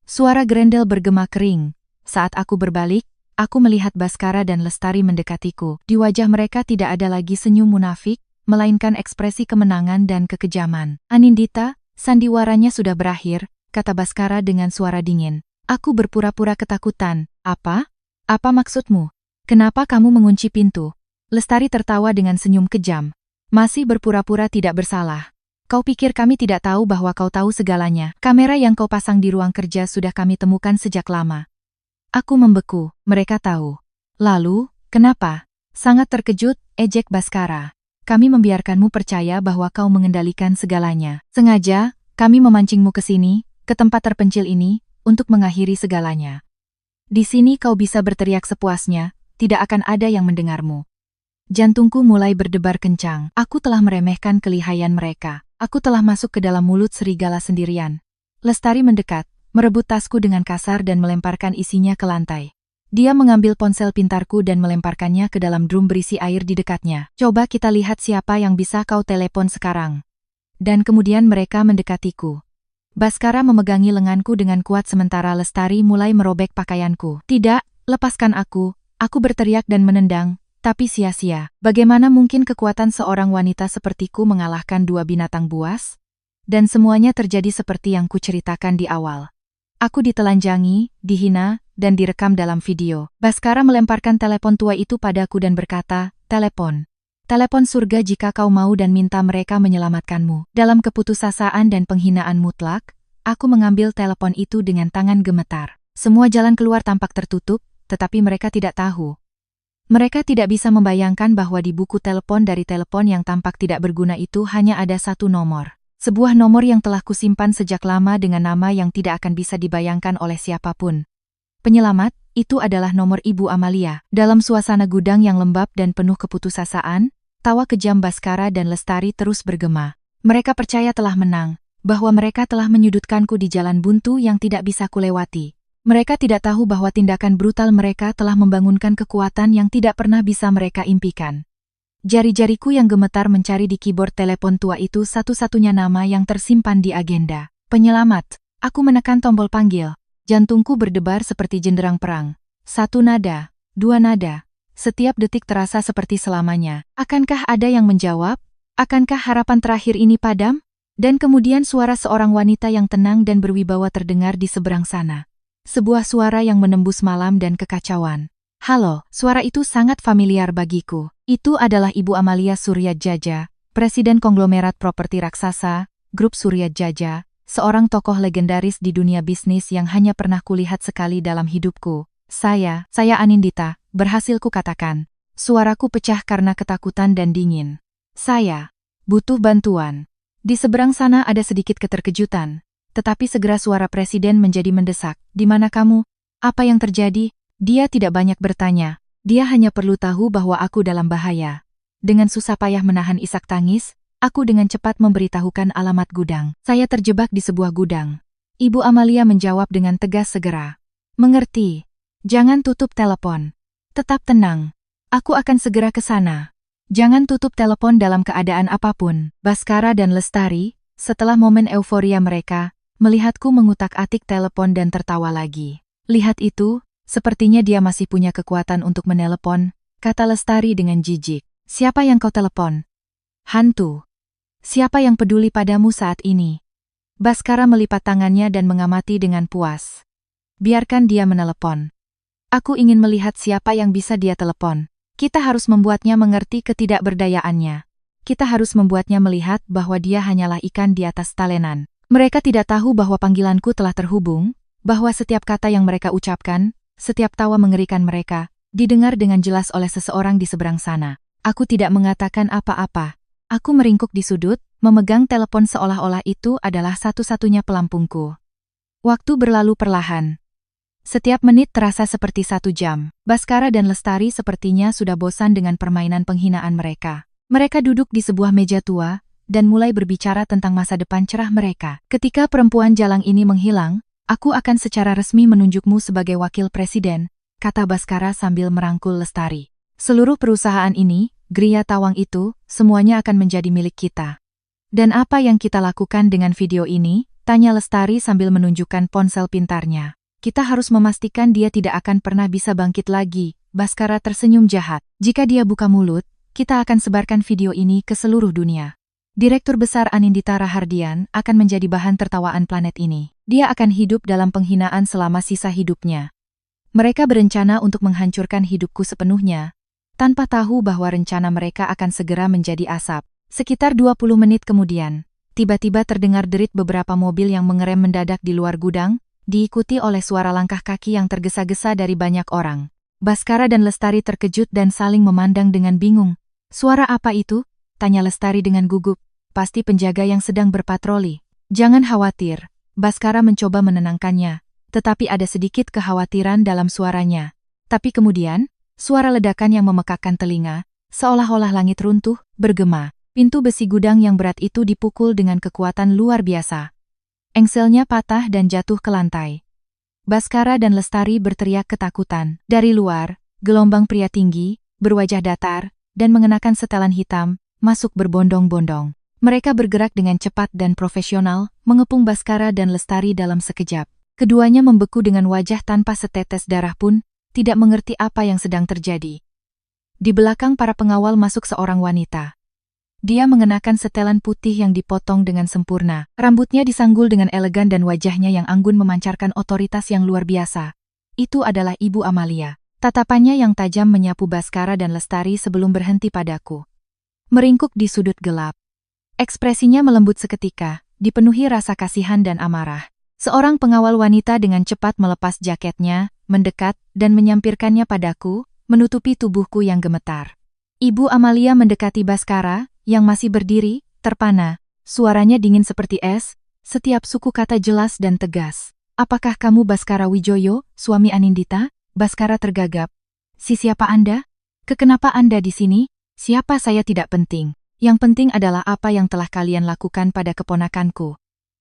Suara grendel bergema kering. Saat aku berbalik, aku melihat Baskara dan Lestari mendekatiku. Di wajah mereka tidak ada lagi senyum munafik, melainkan ekspresi kemenangan dan kekejaman. Anindita, sandiwaranya sudah berakhir, kata Baskara dengan suara dingin. Aku berpura-pura ketakutan. Apa? Apa maksudmu? Kenapa kamu mengunci pintu? Lestari tertawa dengan senyum kejam. Masih berpura-pura tidak bersalah. Kau pikir kami tidak tahu bahwa kau tahu segalanya. Kamera yang kau pasang di ruang kerja sudah kami temukan sejak lama. Aku membeku, mereka tahu. Lalu, kenapa? Sangat terkejut, ejek Baskara. Kami membiarkanmu percaya bahwa kau mengendalikan segalanya. Sengaja, kami memancingmu ke sini, ke tempat terpencil ini, untuk mengakhiri segalanya. Di sini kau bisa berteriak sepuasnya, tidak akan ada yang mendengarmu. Jantungku mulai berdebar kencang. Aku telah meremehkan kelihayan mereka. Aku telah masuk ke dalam mulut serigala sendirian. Lestari mendekat, merebut tasku dengan kasar dan melemparkan isinya ke lantai. Dia mengambil ponsel pintarku dan melemparkannya ke dalam drum berisi air di dekatnya. Coba kita lihat siapa yang bisa kau telepon sekarang. Dan kemudian mereka mendekatiku. Baskara memegangi lenganku dengan kuat sementara Lestari mulai merobek pakaianku. Tidak, lepaskan aku. Aku berteriak dan menendang. Tapi sia-sia, bagaimana mungkin kekuatan seorang wanita sepertiku mengalahkan dua binatang buas? Dan semuanya terjadi seperti yang kuceritakan di awal. Aku ditelanjangi, dihina, dan direkam dalam video. Baskara melemparkan telepon tua itu padaku dan berkata, telepon. Telepon surga jika kau mau dan minta mereka menyelamatkanmu. Dalam keputusasaan dan penghinaan mutlak, aku mengambil telepon itu dengan tangan gemetar. Semua jalan keluar tampak tertutup, tetapi mereka tidak tahu. Mereka tidak bisa membayangkan bahwa di buku telepon dari telepon yang tampak tidak berguna itu hanya ada satu nomor. Sebuah nomor yang telah kusimpan sejak lama dengan nama yang tidak akan bisa dibayangkan oleh siapapun. Penyelamat, itu adalah nomor Ibu Amalia. Dalam suasana gudang yang lembab dan penuh keputusasaan, tawa kejam Baskara dan Lestari terus bergema. Mereka percaya telah menang, bahwa mereka telah menyudutkanku di jalan buntu yang tidak bisa kulewati. Mereka tidak tahu bahwa tindakan brutal mereka telah membangunkan kekuatan yang tidak pernah bisa mereka impikan. Jari-jariku yang gemetar mencari di keyboard telepon tua itu satu-satunya nama yang tersimpan di agenda. Penyelamat. Aku menekan tombol panggil. Jantungku berdebar seperti jenderang perang. Satu nada, dua nada. Setiap detik terasa seperti selamanya. Akankah ada yang menjawab? Akankah harapan terakhir ini padam? Dan kemudian suara seorang wanita yang tenang dan berwibawa terdengar di seberang sana. Sebuah suara yang menembus malam dan kekacauan. Halo, suara itu sangat familiar bagiku. Itu adalah Ibu Amalia Suryadjaja, Presiden konglomerat properti raksasa, Grup Suryadjaja, seorang tokoh legendaris di dunia bisnis yang hanya pernah kulihat sekali dalam hidupku. Saya Anindita, berhasil kukatakan. Suaraku pecah karena ketakutan dan dingin. Saya butuh bantuan. Di seberang sana ada sedikit keterkejutan. Tetapi segera suara presiden menjadi mendesak. Di mana kamu? Apa yang terjadi? Dia tidak banyak bertanya. Dia hanya perlu tahu bahwa aku dalam bahaya. Dengan susah payah menahan isak tangis, aku dengan cepat memberitahukan alamat gudang. Saya terjebak di sebuah gudang. Ibu Amalia menjawab dengan tegas segera. Mengerti. Jangan tutup telepon. Tetap tenang. Aku akan segera ke sana. Jangan tutup telepon dalam keadaan apapun. Baskara dan Lestari, setelah momen euforia mereka, melihatku mengutak-atik telepon dan tertawa lagi. Lihat itu, sepertinya dia masih punya kekuatan untuk menelepon, kata Lestari dengan jijik. Siapa yang kau telepon? Hantu. Siapa yang peduli padamu saat ini? Baskara melipat tangannya dan mengamati dengan puas. Biarkan dia menelepon. Aku ingin melihat siapa yang bisa dia telepon. Kita harus membuatnya mengerti ketidakberdayaannya. Kita harus membuatnya melihat bahwa dia hanyalah ikan di atas talenan. Mereka tidak tahu bahwa panggilanku telah terhubung, bahwa setiap kata yang mereka ucapkan, setiap tawa mengerikan mereka, didengar dengan jelas oleh seseorang di seberang sana. Aku tidak mengatakan apa-apa. Aku meringkuk di sudut, memegang telepon seolah-olah itu adalah satu-satunya pelampungku. Waktu berlalu perlahan. Setiap menit terasa seperti 1 jam. Baskara dan Lestari sepertinya sudah bosan dengan permainan penghinaan mereka. Mereka duduk di sebuah meja tua, dan mulai berbicara tentang masa depan cerah mereka. Ketika perempuan jalang ini menghilang, aku akan secara resmi menunjukmu sebagai wakil presiden, kata Baskara sambil merangkul Lestari. Seluruh perusahaan ini, Gria Tawang itu, semuanya akan menjadi milik kita. Dan apa yang kita lakukan dengan video ini? Tanya Lestari sambil menunjukkan ponsel pintarnya. Kita harus memastikan dia tidak akan pernah bisa bangkit lagi. Baskara tersenyum jahat. Jika dia buka mulut, kita akan sebarkan video ini ke seluruh dunia. Direktur Besar Anindita Rahardian akan menjadi bahan tertawaan planet ini. Dia akan hidup dalam penghinaan selama sisa hidupnya. Mereka berencana untuk menghancurkan hidupku sepenuhnya, tanpa tahu bahwa rencana mereka akan segera menjadi asap. Sekitar 20 menit kemudian, tiba-tiba terdengar derit beberapa mobil yang mengerem mendadak di luar gudang, diikuti oleh suara langkah kaki yang tergesa-gesa dari banyak orang. Baskara dan Lestari terkejut dan saling memandang dengan bingung. Suara apa itu? Tanya Lestari dengan gugup. Pasti penjaga yang sedang berpatroli. Jangan khawatir. Baskara mencoba menenangkannya, tetapi ada sedikit kekhawatiran dalam suaranya. Tapi kemudian, suara ledakan yang memekakkan telinga, seolah-olah langit runtuh, bergema. Pintu besi gudang yang berat itu dipukul dengan kekuatan luar biasa. Engselnya patah dan jatuh ke lantai. Baskara dan Lestari berteriak ketakutan. Dari luar, gelombang pria tinggi, berwajah datar, dan mengenakan setelan hitam, masuk berbondong-bondong. Mereka bergerak dengan cepat dan profesional, mengepung Baskara dan Lestari dalam sekejap. Keduanya membeku dengan wajah tanpa setetes darah pun, tidak mengerti apa yang sedang terjadi. Di belakang para pengawal masuk seorang wanita. Dia mengenakan setelan putih yang dipotong dengan sempurna. Rambutnya disanggul dengan elegan dan wajahnya yang anggun memancarkan otoritas yang luar biasa. Itu adalah Ibu Amalia. Tatapannya yang tajam menyapu Baskara dan Lestari sebelum berhenti padaku. Meringkuk di sudut gelap. Ekspresinya melembut seketika, dipenuhi rasa kasihan dan amarah. Seorang pengawal wanita dengan cepat melepas jaketnya, mendekat, dan menyampirkannya padaku, menutupi tubuhku yang gemetar. Ibu Amalia mendekati Baskara, yang masih berdiri, terpana. Suaranya dingin seperti es, setiap suku kata jelas dan tegas. Apakah kamu Baskara Wijoyo, suami Anindita? Baskara tergagap. Siapa Anda? Kenapa Anda di sini? Siapa saya tidak penting. Yang penting adalah apa yang telah kalian lakukan pada keponakanku.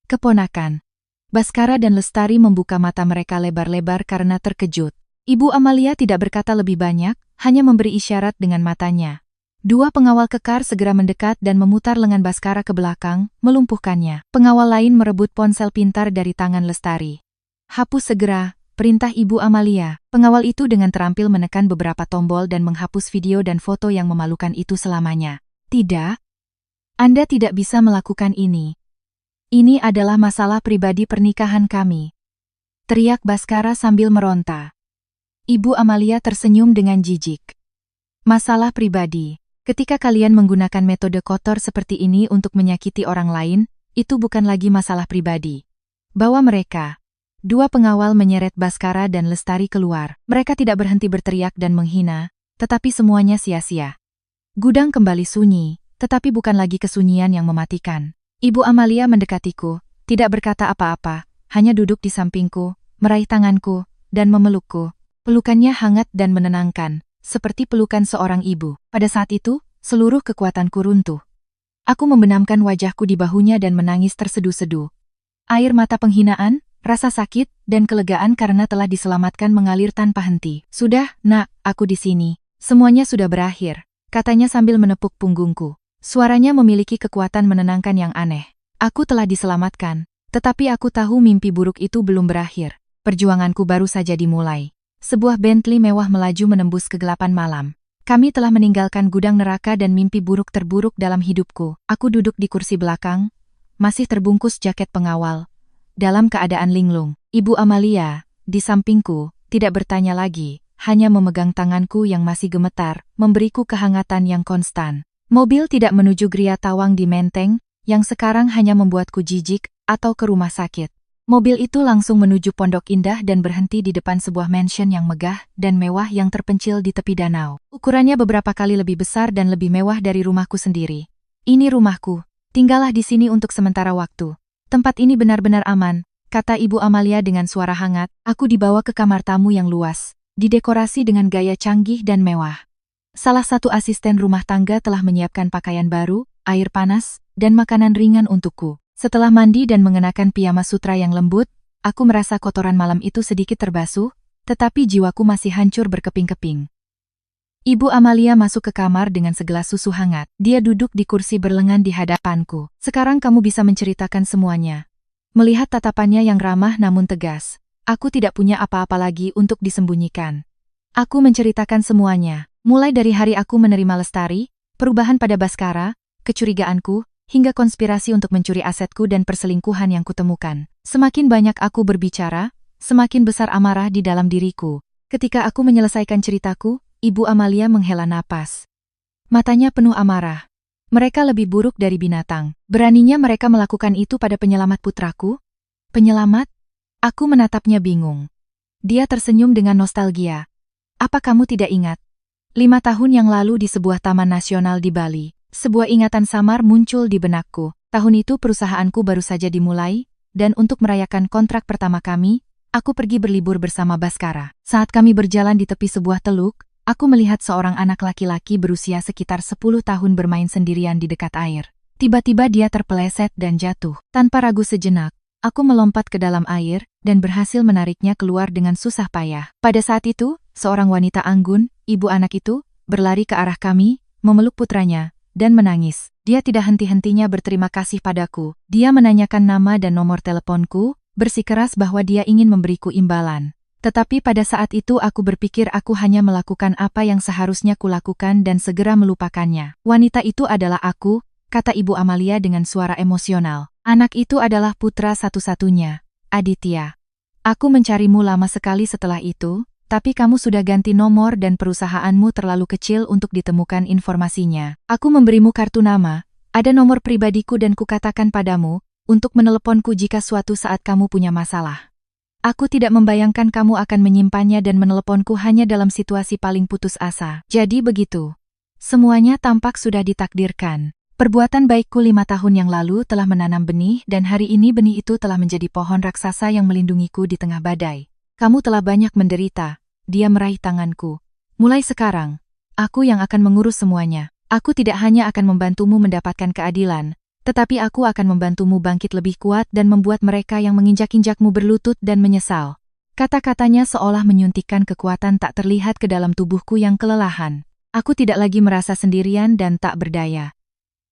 Keponakan. Baskara dan Lestari membuka mata mereka lebar-lebar karena terkejut. Ibu Amalia tidak berkata lebih banyak, hanya memberi isyarat dengan matanya. Dua pengawal kekar segera mendekat dan memutar lengan Baskara ke belakang, melumpuhkannya. Pengawal lain merebut ponsel pintar dari tangan Lestari. Hapus segera, perintah Ibu Amalia. Pengawal itu dengan terampil menekan beberapa tombol dan menghapus video dan foto yang memalukan itu selamanya. Tidak. Anda tidak bisa melakukan ini. Ini adalah masalah pribadi pernikahan kami. Teriak Baskara sambil meronta. Ibu Amalia tersenyum dengan jijik. Masalah pribadi. Ketika kalian menggunakan metode kotor seperti ini untuk menyakiti orang lain, itu bukan lagi masalah pribadi. Bawa mereka. Dua pengawal menyeret Baskara dan Lestari keluar. Mereka tidak berhenti berteriak dan menghina, tetapi semuanya sia-sia. Gudang kembali sunyi, tetapi bukan lagi kesunyian yang mematikan. Ibu Amalia mendekatiku, Tidak berkata apa-apa, hanya duduk di sampingku, meraih tanganku, dan memelukku. Pelukannya hangat dan menenangkan, seperti pelukan seorang ibu. Pada saat itu, seluruh kekuatanku runtuh. Aku membenamkan wajahku di bahunya dan menangis terseduh-seduh. Air mata penghinaan, rasa sakit, dan kelegaan karena telah diselamatkan mengalir tanpa henti. Sudah, nak, aku di sini. Semuanya sudah berakhir, katanya sambil menepuk punggungku. Suaranya memiliki kekuatan menenangkan yang aneh. Aku telah diselamatkan, tetapi aku tahu mimpi buruk itu belum berakhir. Perjuanganku baru saja dimulai. Sebuah Bentley mewah melaju menembus kegelapan malam. Kami telah meninggalkan gudang neraka dan mimpi buruk terburuk dalam hidupku. Aku duduk di kursi belakang, masih terbungkus jaket pengawal, dalam keadaan linglung. Ibu Amalia, di sampingku, tidak bertanya lagi, hanya memegang tanganku yang masih gemetar, memberiku kehangatan yang konstan. Mobil tidak menuju Gria Tawang di Menteng, yang sekarang hanya membuatku jijik, atau ke rumah sakit. Mobil itu langsung menuju Pondok Indah dan berhenti di depan sebuah mansion yang megah dan mewah yang terpencil di tepi danau. Ukurannya beberapa kali lebih besar dan lebih mewah dari rumahku sendiri. Ini rumahku. Tinggallah di sini untuk sementara waktu. Tempat ini benar-benar aman, kata Ibu Amalia dengan suara hangat. Aku dibawa ke kamar tamu yang luas, didekorasi dengan gaya canggih dan mewah. Salah satu asisten rumah tangga telah menyiapkan pakaian baru, air panas, dan makanan ringan untukku. Setelah mandi dan mengenakan piyama sutra yang lembut, aku merasa kotoran malam itu sedikit terbasuh, tetapi jiwaku masih hancur berkeping-keping. Ibu Amalia masuk ke kamar dengan segelas susu hangat. Dia duduk di kursi berlengan di hadapanku. Sekarang kamu bisa menceritakan semuanya. Melihat tatapannya yang ramah namun tegas, aku tidak punya apa-apa lagi untuk disembunyikan. Aku menceritakan semuanya, mulai dari hari aku menerima Lestari, perubahan pada Baskara, kecurigaanku, hingga konspirasi untuk mencuri asetku dan perselingkuhan yang kutemukan. Semakin banyak aku berbicara, semakin besar amarah di dalam diriku. Ketika aku menyelesaikan ceritaku, Ibu Amalia menghela napas. Matanya penuh amarah. Mereka lebih buruk dari binatang. Beraninya mereka melakukan itu pada penyelamat putraku? Penyelamat? Aku menatapnya bingung. Dia tersenyum dengan nostalgia. Apa kamu tidak ingat? 5 tahun yang lalu di sebuah taman nasional di Bali, sebuah ingatan samar muncul di benakku. Tahun itu perusahaanku baru saja dimulai, dan untuk merayakan kontrak pertama kami, aku pergi berlibur bersama Baskara. Saat kami berjalan di tepi sebuah teluk, aku melihat seorang anak laki-laki berusia sekitar 10 tahun bermain sendirian di dekat air. Tiba-tiba dia terpeleset dan jatuh. Tanpa ragu sejenak, aku melompat ke dalam air dan berhasil menariknya keluar dengan susah payah. Pada saat itu, seorang wanita anggun, ibu anak itu, berlari ke arah kami, memeluk putranya, dan menangis. Dia tidak henti-hentinya berterima kasih padaku. Dia menanyakan nama dan nomor teleponku, bersikeras bahwa dia ingin memberiku imbalan. Tetapi pada saat itu aku berpikir aku hanya melakukan apa yang seharusnya kulakukan dan segera melupakannya. Wanita itu adalah aku, kata Ibu Amalia dengan suara emosional. Anak itu adalah putra satu-satunya, Aditya. Aku mencarimu lama sekali setelah itu, tapi kamu sudah ganti nomor dan perusahaanmu terlalu kecil untuk ditemukan informasinya. Aku memberimu kartu nama, ada nomor pribadiku dan kukatakan padamu, untuk meneleponku jika suatu saat kamu punya masalah. Aku tidak membayangkan kamu akan menyimpannya dan meneleponku hanya dalam situasi paling putus asa. Jadi begitu. Semuanya tampak sudah ditakdirkan. Perbuatan baikku 5 tahun yang lalu telah menanam benih dan hari ini benih itu telah menjadi pohon raksasa yang melindungiku di tengah badai. Kamu telah banyak menderita. Dia meraih tanganku. Mulai sekarang, aku yang akan mengurus semuanya. Aku tidak hanya akan membantumu mendapatkan keadilan, tetapi aku akan membantumu bangkit lebih kuat dan membuat mereka yang menginjak-injakmu berlutut dan menyesal. Kata-katanya seolah menyuntikkan kekuatan tak terlihat ke dalam tubuhku yang kelelahan. Aku tidak lagi merasa sendirian dan tak berdaya.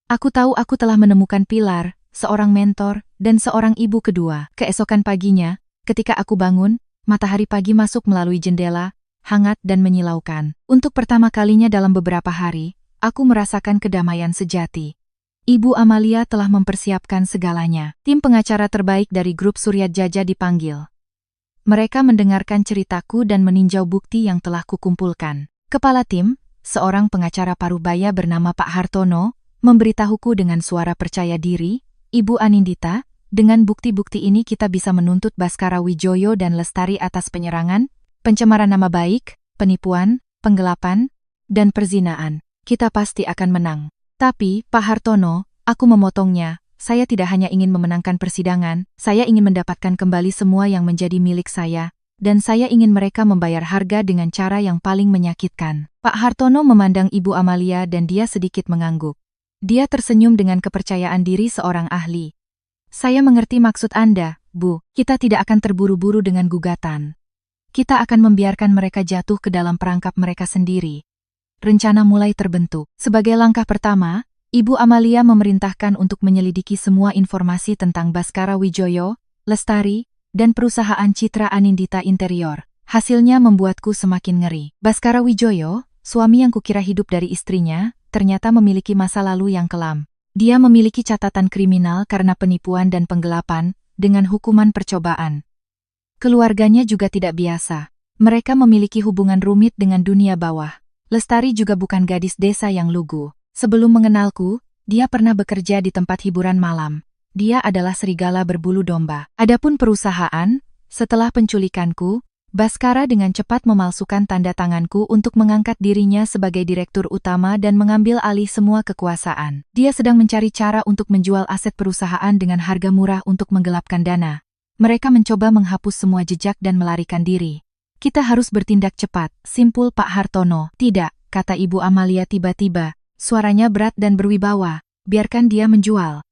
Aku tahu aku telah menemukan pilar, seorang mentor, dan seorang ibu kedua. Keesokan paginya, ketika aku bangun, matahari pagi masuk melalui jendela, hangat dan menyilaukan. Untuk pertama kalinya dalam beberapa hari, aku merasakan kedamaian sejati. Ibu Amalia telah mempersiapkan segalanya. Tim pengacara terbaik dari grup Suryat Jaja dipanggil. Mereka mendengarkan ceritaku dan meninjau bukti yang telah kukumpulkan. Kepala tim, seorang pengacara Parubaya bernama Pak Hartono, memberitahuku dengan suara percaya diri, Ibu Anindita, dengan bukti-bukti ini kita bisa menuntut Baskara Wijoyo dan Lestari atas penyerangan, pencemaran nama baik, penipuan, penggelapan, dan perzinaan. Kita pasti akan menang. Tapi, Pak Hartono, aku memotongnya, saya tidak hanya ingin memenangkan persidangan, saya ingin mendapatkan kembali semua yang menjadi milik saya, dan saya ingin mereka membayar harga dengan cara yang paling menyakitkan. Pak Hartono memandang Ibu Amalia dan dia sedikit mengangguk. Dia tersenyum dengan kepercayaan diri seorang ahli. Saya mengerti maksud Anda, Bu. Kita tidak akan terburu-buru dengan gugatan. Kita akan membiarkan mereka jatuh ke dalam perangkap mereka sendiri. Rencana mulai terbentuk. Sebagai langkah pertama, Ibu Amalia memerintahkan untuk menyelidiki semua informasi tentang Baskara Wijoyo, Lestari, dan perusahaan Citra Anindita Interior. Hasilnya membuatku semakin ngeri. Baskara Wijoyo, suami yang kukira hidup dari istrinya, ternyata memiliki masa lalu yang kelam. Dia memiliki catatan kriminal karena penipuan dan penggelapan, dengan hukuman percobaan. Keluarganya juga tidak biasa. Mereka memiliki hubungan rumit dengan dunia bawah. Lestari juga bukan gadis desa yang lugu. Sebelum mengenalku, dia pernah bekerja di tempat hiburan malam. Dia adalah serigala berbulu domba. Adapun perusahaan, setelah penculikanku, Baskara dengan cepat memalsukan tanda tanganku untuk mengangkat dirinya sebagai direktur utama dan mengambil alih semua kekuasaan. Dia sedang mencari cara untuk menjual aset perusahaan dengan harga murah untuk menggelapkan dana. Mereka mencoba menghapus semua jejak dan melarikan diri. Kita harus bertindak cepat, simpul Pak Hartono. Tidak, kata Ibu Amalia tiba-tiba, suaranya berat dan berwibawa. Biarkan dia menjual.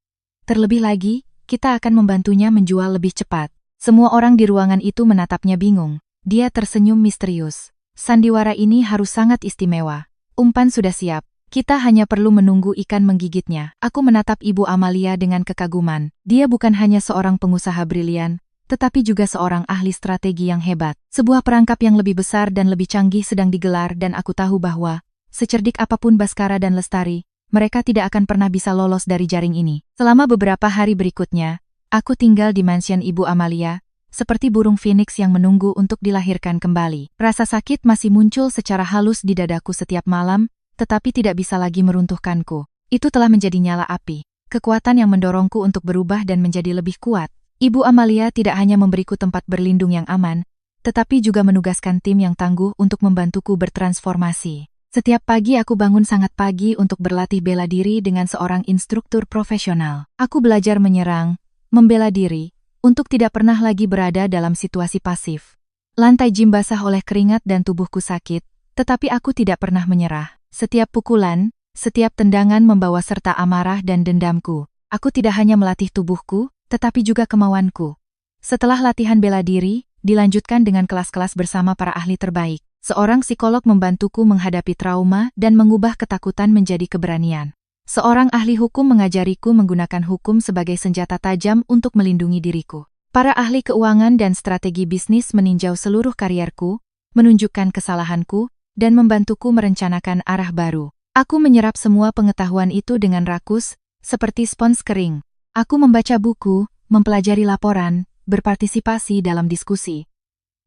Terlebih lagi, kita akan membantunya menjual lebih cepat. Semua orang di ruangan itu menatapnya bingung. Dia tersenyum misterius. Sandiwara ini harus sangat istimewa. Umpan sudah siap. Kita hanya perlu menunggu ikan menggigitnya. Aku menatap Ibu Amalia dengan kekaguman. Dia bukan hanya seorang pengusaha brilian, tetapi juga seorang ahli strategi yang hebat. Sebuah perangkap yang lebih besar dan lebih canggih sedang digelar dan aku tahu bahwa, secerdik apapun Baskara dan Lestari, mereka tidak akan pernah bisa lolos dari jaring ini. Selama beberapa hari berikutnya, aku tinggal di mansion Ibu Amalia, seperti burung phoenix yang menunggu untuk dilahirkan kembali. Rasa sakit masih muncul secara halus di dadaku setiap malam, tetapi tidak bisa lagi meruntuhkanku. Itu telah menjadi nyala api, kekuatan yang mendorongku untuk berubah dan menjadi lebih kuat. Ibu Amalia tidak hanya memberiku tempat berlindung yang aman, tetapi juga menugaskan tim yang tangguh untuk membantuku bertransformasi. Setiap pagi aku bangun sangat pagi untuk berlatih bela diri dengan seorang instruktur profesional. Aku belajar menyerang, membela diri, untuk tidak pernah lagi berada dalam situasi pasif. Lantai gym basah oleh keringat dan tubuhku sakit, tetapi aku tidak pernah menyerah. Setiap pukulan, setiap tendangan membawa serta amarah dan dendamku. Aku tidak hanya melatih tubuhku, tetapi juga kemauanku. Setelah latihan bela diri, dilanjutkan dengan kelas-kelas bersama para ahli terbaik. Seorang psikolog membantuku menghadapi trauma dan mengubah ketakutan menjadi keberanian. Seorang ahli hukum mengajariku menggunakan hukum sebagai senjata tajam untuk melindungi diriku. Para ahli keuangan dan strategi bisnis meninjau seluruh karierku, menunjukkan kesalahanku, dan membantuku merencanakan arah baru. Aku menyerap semua pengetahuan itu dengan rakus, seperti spons kering. Aku membaca buku, mempelajari laporan, berpartisipasi dalam diskusi.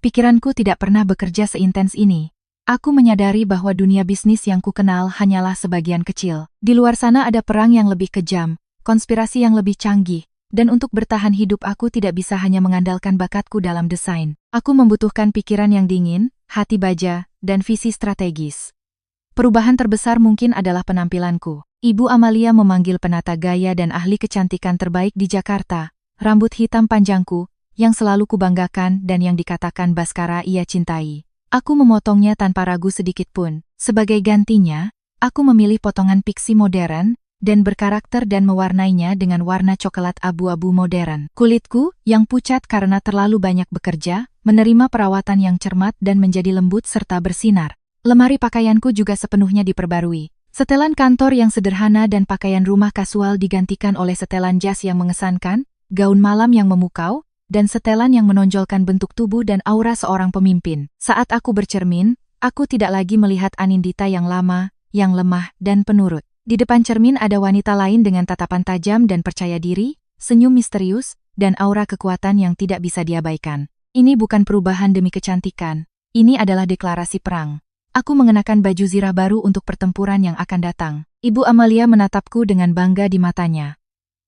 Pikiranku tidak pernah bekerja seintens ini. Aku menyadari bahwa dunia bisnis yang kukenal hanyalah sebagian kecil. Di luar sana ada perang yang lebih kejam, konspirasi yang lebih canggih, dan untuk bertahan hidup aku tidak bisa hanya mengandalkan bakatku dalam desain. Aku membutuhkan pikiran yang dingin, hati baja, dan visi strategis. Perubahan terbesar mungkin adalah penampilanku. Ibu Amalia memanggil penata gaya dan ahli kecantikan terbaik di Jakarta. Rambut hitam panjangku, yang selalu kubanggakan dan yang dikatakan Baskara ia cintai. Aku memotongnya tanpa ragu sedikit pun. Sebagai gantinya, aku memilih potongan pixie modern, dan berkarakter dan mewarnainya dengan warna coklat abu-abu modern. Kulitku, yang pucat karena terlalu banyak bekerja, menerima perawatan yang cermat dan menjadi lembut serta bersinar. Lemari pakaianku juga sepenuhnya diperbarui. Setelan kantor yang sederhana dan pakaian rumah kasual digantikan oleh setelan jas yang mengesankan, gaun malam yang memukau, dan setelan yang menonjolkan bentuk tubuh dan aura seorang pemimpin. Saat aku bercermin, aku tidak lagi melihat Anindita yang lama, yang lemah, dan penurut. Di depan cermin ada wanita lain dengan tatapan tajam dan percaya diri, senyum misterius, dan aura kekuatan yang tidak bisa diabaikan. Ini bukan perubahan demi kecantikan. Ini adalah deklarasi perang. Aku mengenakan baju zirah baru untuk pertempuran yang akan datang. Ibu Amalia menatapku dengan bangga di matanya.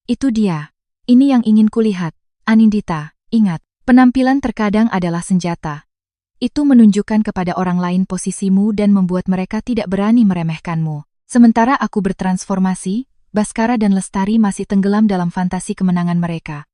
Itu dia. Ini yang ingin kulihat. Anindita, ingat, penampilan terkadang adalah senjata. Itu menunjukkan kepada orang lain posisimu dan membuat mereka tidak berani meremehkanmu. Sementara aku bertransformasi, Baskara dan Lestari masih tenggelam dalam fantasi kemenangan mereka.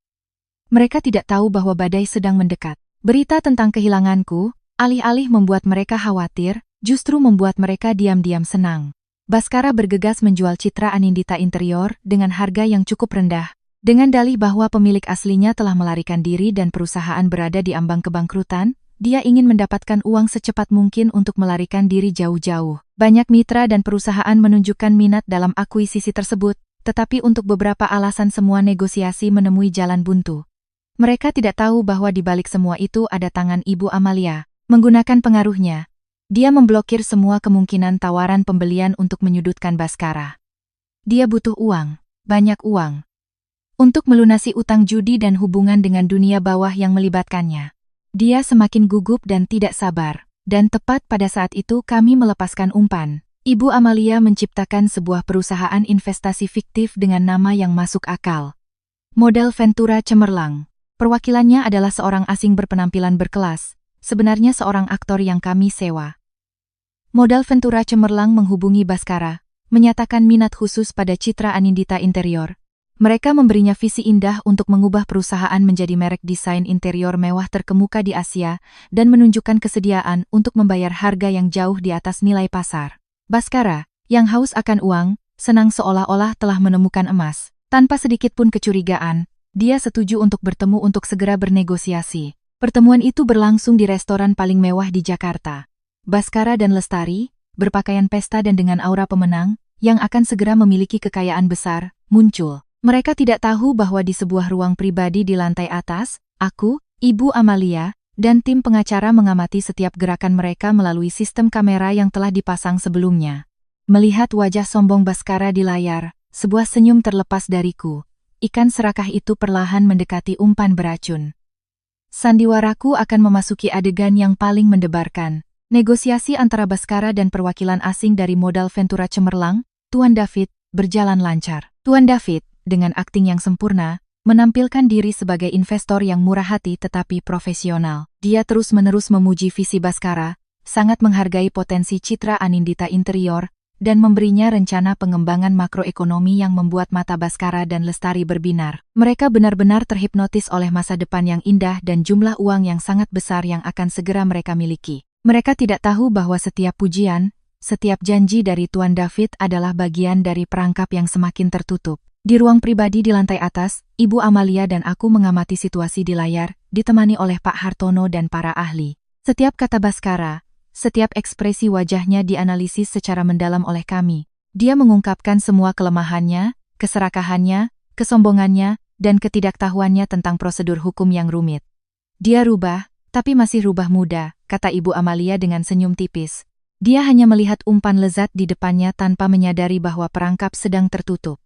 Mereka tidak tahu bahwa badai sedang mendekat. Berita tentang kehilanganku, alih-alih membuat mereka khawatir, justru membuat mereka diam-diam senang. Baskara bergegas menjual Citra Anindita Interior dengan harga yang cukup rendah, dengan dalih bahwa pemilik aslinya telah melarikan diri dan perusahaan berada di ambang kebangkrutan. Dia ingin mendapatkan uang secepat mungkin untuk melarikan diri jauh-jauh. Banyak mitra dan perusahaan menunjukkan minat dalam akuisisi tersebut, tetapi untuk beberapa alasan semua negosiasi menemui jalan buntu. Mereka tidak tahu bahwa di balik semua itu ada tangan Ibu Amalia. Menggunakan pengaruhnya, dia memblokir semua kemungkinan tawaran pembelian untuk menyudutkan Baskara. Dia butuh uang, banyak uang, untuk melunasi utang judi dan hubungan dengan dunia bawah yang melibatkannya. Dia semakin gugup dan tidak sabar, dan tepat pada saat itu kami melepaskan umpan. Ibu Amalia menciptakan sebuah perusahaan investasi fiktif dengan nama yang masuk akal. Modal Ventura Cemerlang. Perwakilannya adalah seorang asing berpenampilan berkelas, sebenarnya seorang aktor yang kami sewa. Modal Ventura Cemerlang menghubungi Baskara, menyatakan minat khusus pada Citra Anindita Interior. Mereka memberinya visi indah untuk mengubah perusahaan menjadi merek desain interior mewah terkemuka di Asia dan menunjukkan kesediaan untuk membayar harga yang jauh di atas nilai pasar. Baskara, yang haus akan uang, senang seolah-olah telah menemukan emas. Tanpa sedikit pun kecurigaan, dia setuju untuk bertemu untuk segera bernegosiasi. Pertemuan itu berlangsung di restoran paling mewah di Jakarta. Baskara dan Lestari, berpakaian pesta dan dengan aura pemenang, yang akan segera memiliki kekayaan besar, muncul. Mereka tidak tahu bahwa di sebuah ruang pribadi di lantai atas, aku, Ibu Amalia, dan tim pengacara mengamati setiap gerakan mereka melalui sistem kamera yang telah dipasang sebelumnya. Melihat wajah sombong Baskara di layar, sebuah senyum terlepas dariku. Ikan serakah itu perlahan mendekati umpan beracun. Sandiwaraku akan memasuki adegan yang paling mendebarkan. Negosiasi antara Baskara dan perwakilan asing dari modal Ventura Cemerlang, Tuan David, berjalan lancar. Tuan David, dengan akting yang sempurna, menampilkan diri sebagai investor yang murah hati tetapi profesional. Dia terus-menerus memuji visi Baskara, sangat menghargai potensi Citra Anindita Interior, dan memberinya rencana pengembangan makroekonomi yang membuat mata Baskara dan Lestari berbinar. Mereka benar-benar terhipnotis oleh masa depan yang indah dan jumlah uang yang sangat besar yang akan segera mereka miliki. Mereka tidak tahu bahwa setiap pujian, setiap janji dari Tuan David adalah bagian dari perangkap yang semakin tertutup. Di ruang pribadi di lantai atas, Ibu Amalia dan aku mengamati situasi di layar, ditemani oleh Pak Hartono dan para ahli. Setiap kata Baskara, setiap ekspresi wajahnya dianalisis secara mendalam oleh kami. Dia mengungkapkan semua kelemahannya, keserakahannya, kesombongannya, dan ketidaktahuannya tentang prosedur hukum yang rumit. Dia rubah, tapi masih rubah muda, kata Ibu Amalia dengan senyum tipis. Dia hanya melihat umpan lezat di depannya tanpa menyadari bahwa perangkap sedang tertutup.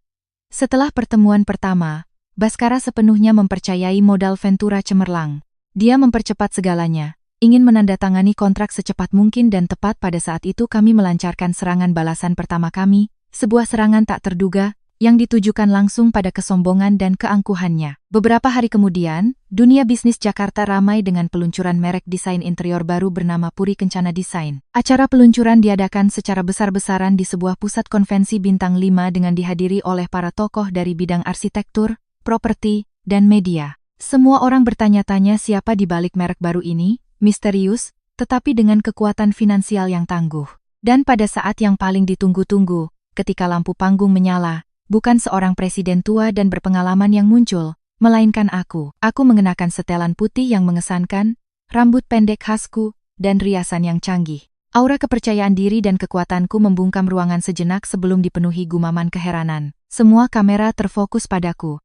Setelah pertemuan pertama, Baskara sepenuhnya mempercayai modal Ventura Cemerlang. Dia mempercepat segalanya, ingin menandatangani kontrak secepat mungkin dan tepat pada saat itu kami melancarkan serangan balasan pertama kami, sebuah serangan tak terduga, yang ditujukan langsung pada kesombongan dan keangkuhannya. Beberapa hari kemudian, dunia bisnis Jakarta ramai dengan peluncuran merek desain interior baru bernama Puri Kencana Desain. Acara peluncuran diadakan secara besar-besaran di sebuah pusat konvensi bintang 5 dengan dihadiri oleh para tokoh dari bidang arsitektur, properti, dan media. Semua orang bertanya-tanya siapa di balik merek baru ini, misterius, tetapi dengan kekuatan finansial yang tangguh. Dan pada saat yang paling ditunggu-tunggu, ketika lampu panggung menyala, bukan seorang presiden tua dan berpengalaman yang muncul, melainkan aku. Aku mengenakan setelan putih yang mengesankan, rambut pendek khasku, dan riasan yang canggih. Aura kepercayaan diri dan kekuatanku membungkam ruangan sejenak sebelum dipenuhi gumaman keheranan. Semua kamera terfokus padaku.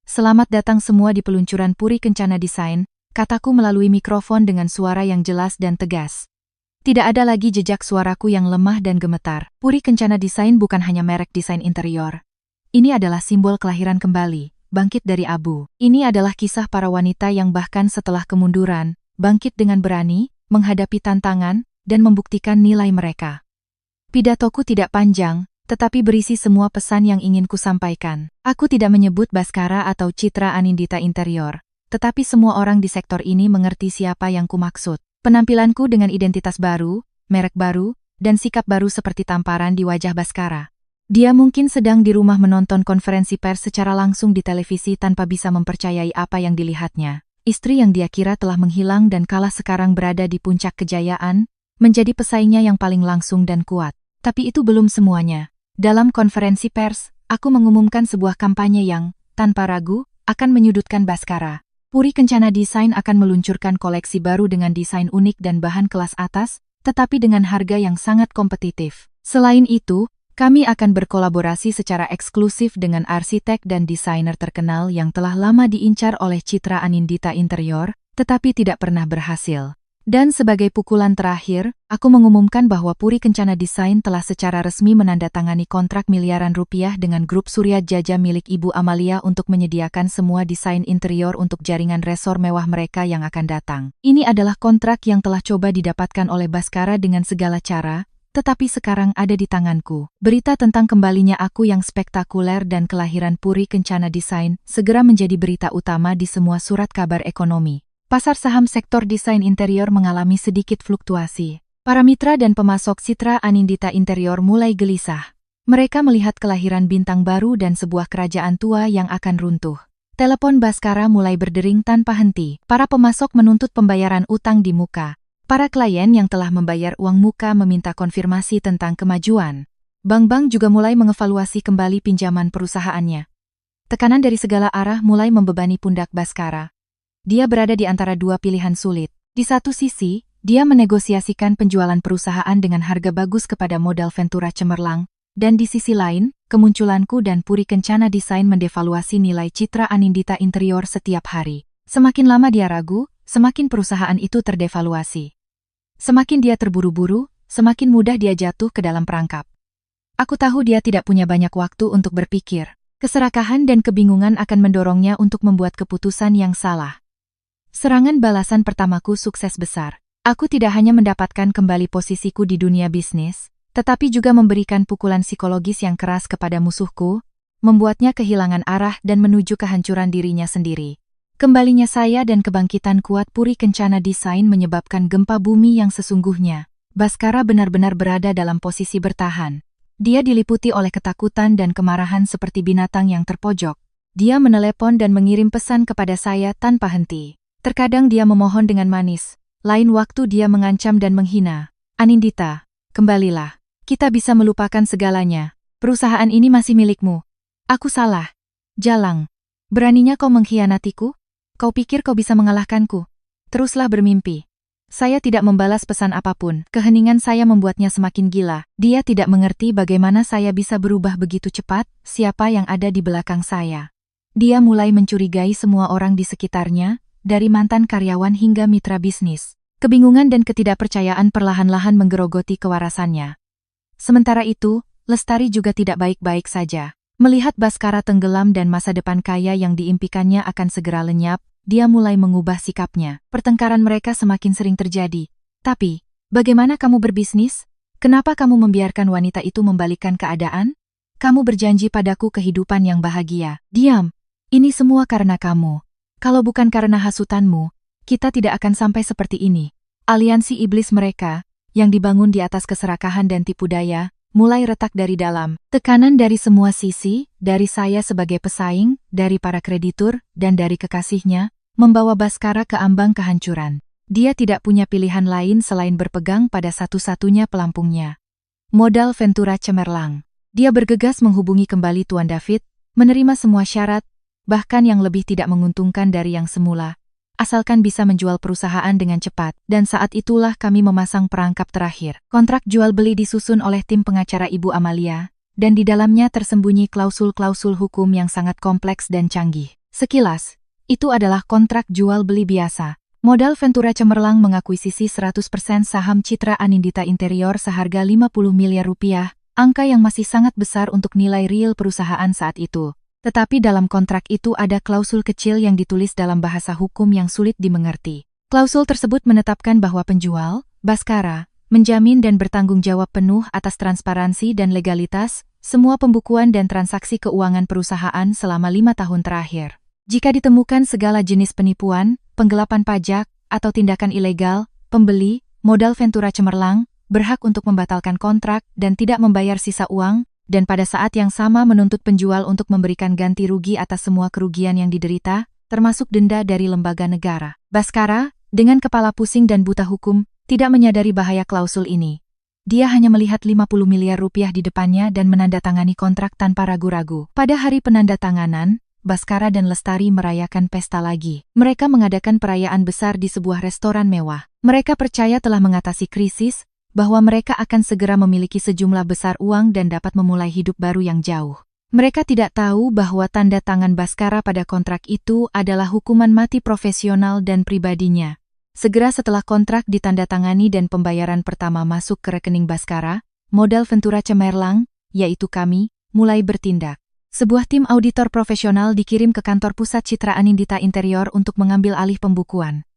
Selamat datang semua di peluncuran Puri Kencana Desain, kataku melalui mikrofon dengan suara yang jelas dan tegas. Tidak ada lagi jejak suaraku yang lemah dan gemetar. Puri Kencana Desain bukan hanya merek desain interior. Ini adalah simbol kelahiran kembali, bangkit dari abu. Ini adalah kisah para wanita yang bahkan setelah kemunduran, bangkit dengan berani, menghadapi tantangan, dan membuktikan nilai mereka. Pidatoku tidak panjang, tetapi berisi semua pesan yang ingin kusampaikan. Aku tidak menyebut Baskara atau Citra Anindita Interior, tetapi semua orang di sektor ini mengerti siapa yang kumaksud. Penampilanku dengan identitas baru, merek baru, dan sikap baru seperti tamparan di wajah Baskara. Dia mungkin sedang di rumah menonton konferensi pers secara langsung di televisi tanpa bisa mempercayai apa yang dilihatnya. Istri yang dia kira telah menghilang dan kalah sekarang berada di puncak kejayaan, menjadi pesaingnya yang paling langsung dan kuat. Tapi itu belum semuanya. Dalam konferensi pers, aku mengumumkan sebuah kampanye yang, tanpa ragu, akan menyudutkan Bhaskara. Puri Kencana Design akan meluncurkan koleksi baru dengan desain unik dan bahan kelas atas, tetapi dengan harga yang sangat kompetitif. Selain itu, kami akan berkolaborasi secara eksklusif dengan arsitek dan desainer terkenal yang telah lama diincar oleh Citra Anindita Interior, tetapi tidak pernah berhasil. Dan sebagai pukulan terakhir, aku mengumumkan bahwa Puri Kencana Design telah secara resmi menandatangani kontrak miliaran rupiah dengan grup Surya Jaja milik Ibu Amalia untuk menyediakan semua desain interior untuk jaringan resor mewah mereka yang akan datang. Ini adalah kontrak yang telah coba didapatkan oleh Bhaskara dengan segala cara, tetapi sekarang ada di tanganku. Berita tentang kembalinya aku yang spektakuler dan kelahiran Puri Kencana Design segera menjadi berita utama di semua surat kabar ekonomi. Pasar saham sektor desain interior mengalami sedikit fluktuasi. Para mitra dan pemasok Citra Anindita Interior mulai gelisah. Mereka melihat kelahiran bintang baru dan sebuah kerajaan tua yang akan runtuh. Telepon Bhaskara mulai berdering tanpa henti. Para pemasok menuntut pembayaran utang di muka. Para klien yang telah membayar uang muka meminta konfirmasi tentang kemajuan. Bank-bank juga mulai mengevaluasi kembali pinjaman perusahaannya. Tekanan dari segala arah mulai membebani pundak Bhaskara. Dia berada di antara dua pilihan sulit. Di satu sisi, dia menegosiasikan penjualan perusahaan dengan harga bagus kepada modal Ventura cemerlang, dan di sisi lain, kemunculanku dan Puri Kencana Design mendevaluasi nilai Citra Anindita Interior setiap hari. Semakin lama dia ragu, semakin perusahaan itu terdevaluasi. Semakin dia terburu-buru, semakin mudah dia jatuh ke dalam perangkap. Aku tahu dia tidak punya banyak waktu untuk berpikir. Keserakahan dan kebingungan akan mendorongnya untuk membuat keputusan yang salah. Serangan balasan pertamaku sukses besar. Aku tidak hanya mendapatkan kembali posisiku di dunia bisnis, tetapi juga memberikan pukulan psikologis yang keras kepada musuhku, membuatnya kehilangan arah dan menuju kehancuran dirinya sendiri. Kembalinya saya dan kebangkitan kuat Puri Kencana Design menyebabkan gempa bumi yang sesungguhnya. Bhaskara benar-benar berada dalam posisi bertahan. Dia diliputi oleh ketakutan dan kemarahan seperti binatang yang terpojok. Dia menelepon dan mengirim pesan kepada saya tanpa henti. Terkadang dia memohon dengan manis, lain waktu dia mengancam dan menghina. Anindita, kembalilah. Kita bisa melupakan segalanya. Perusahaan ini masih milikmu. Aku salah. Jalang. Beraninya kau mengkhianatiku? Kau pikir kau bisa mengalahkanku? Teruslah bermimpi. Saya tidak membalas pesan apapun. Keheningan saya membuatnya semakin gila. Dia tidak mengerti bagaimana saya bisa berubah begitu cepat, siapa yang ada di belakang saya. Dia mulai mencurigai semua orang di sekitarnya, dari mantan karyawan hingga mitra bisnis. Kebingungan dan ketidakpercayaan perlahan-lahan menggerogoti kewarasannya. Sementara itu, Lestari juga tidak baik-baik saja. Melihat Bhaskara tenggelam dan masa depan kaya yang diimpikannya akan segera lenyap, dia mulai mengubah sikapnya. Pertengkaran mereka semakin sering terjadi. Tapi, bagaimana kamu berbisnis? Kenapa kamu membiarkan wanita itu membalikkan keadaan? Kamu berjanji padaku kehidupan yang bahagia. Diam. Ini semua karena kamu. Kalau bukan karena hasutanmu, kita tidak akan sampai seperti ini. Aliansi iblis mereka, yang dibangun di atas keserakahan dan tipu daya, mulai retak dari dalam. Tekanan dari semua sisi, dari saya sebagai pesaing, dari para kreditur, dan dari kekasihnya, membawa Bhaskara ke ambang kehancuran. Dia tidak punya pilihan lain selain berpegang pada satu-satunya pelampungnya. Modal Ventura cemerlang. Dia bergegas menghubungi kembali Tuan David, menerima semua syarat, bahkan yang lebih tidak menguntungkan dari yang semula, asalkan bisa menjual perusahaan dengan cepat, dan saat itulah kami memasang perangkap terakhir. Kontrak jual beli disusun oleh tim pengacara Ibu Amalia, dan di dalamnya tersembunyi klausul-klausul hukum yang sangat kompleks dan canggih. Sekilas, itu adalah kontrak jual beli biasa. Modal Ventura cemerlang mengakuisisi 100% saham Citra Anindita Interior seharga 50 miliar rupiah, angka yang masih sangat besar untuk nilai real perusahaan saat itu. Tetapi dalam kontrak itu ada klausul kecil yang ditulis dalam bahasa hukum yang sulit dimengerti. Klausul tersebut menetapkan bahwa penjual, Bhaskara, menjamin dan bertanggung jawab penuh atas transparansi dan legalitas, semua pembukuan dan transaksi keuangan perusahaan selama 5 tahun terakhir. Jika ditemukan segala jenis penipuan, penggelapan pajak, atau tindakan ilegal, pembeli, modal Ventura cemerlang, berhak untuk membatalkan kontrak dan tidak membayar sisa uang, dan pada saat yang sama menuntut penjual untuk memberikan ganti rugi atas semua kerugian yang diderita, termasuk denda dari lembaga negara. Baskara, dengan kepala pusing dan buta hukum, tidak menyadari bahaya klausul ini. Dia hanya melihat 50 miliar rupiah di depannya dan menandatangani kontrak tanpa ragu-ragu. Pada hari penandatanganan, Baskara dan Lestari merayakan pesta lagi. Mereka mengadakan perayaan besar di sebuah restoran mewah. Mereka percaya telah mengatasi krisis, bahwa mereka akan segera memiliki sejumlah besar uang dan dapat memulai hidup baru yang jauh. Mereka tidak tahu bahwa tanda tangan Baskara pada kontrak itu adalah hukuman mati profesional dan pribadinya. Segera setelah kontrak ditandatangani dan pembayaran pertama masuk ke rekening Baskara, modal Ventura Cemerlang, yaitu kami, mulai bertindak. Sebuah tim auditor profesional dikirim ke kantor pusat Citra Anindita Interior untuk mengambil alih pembukuan.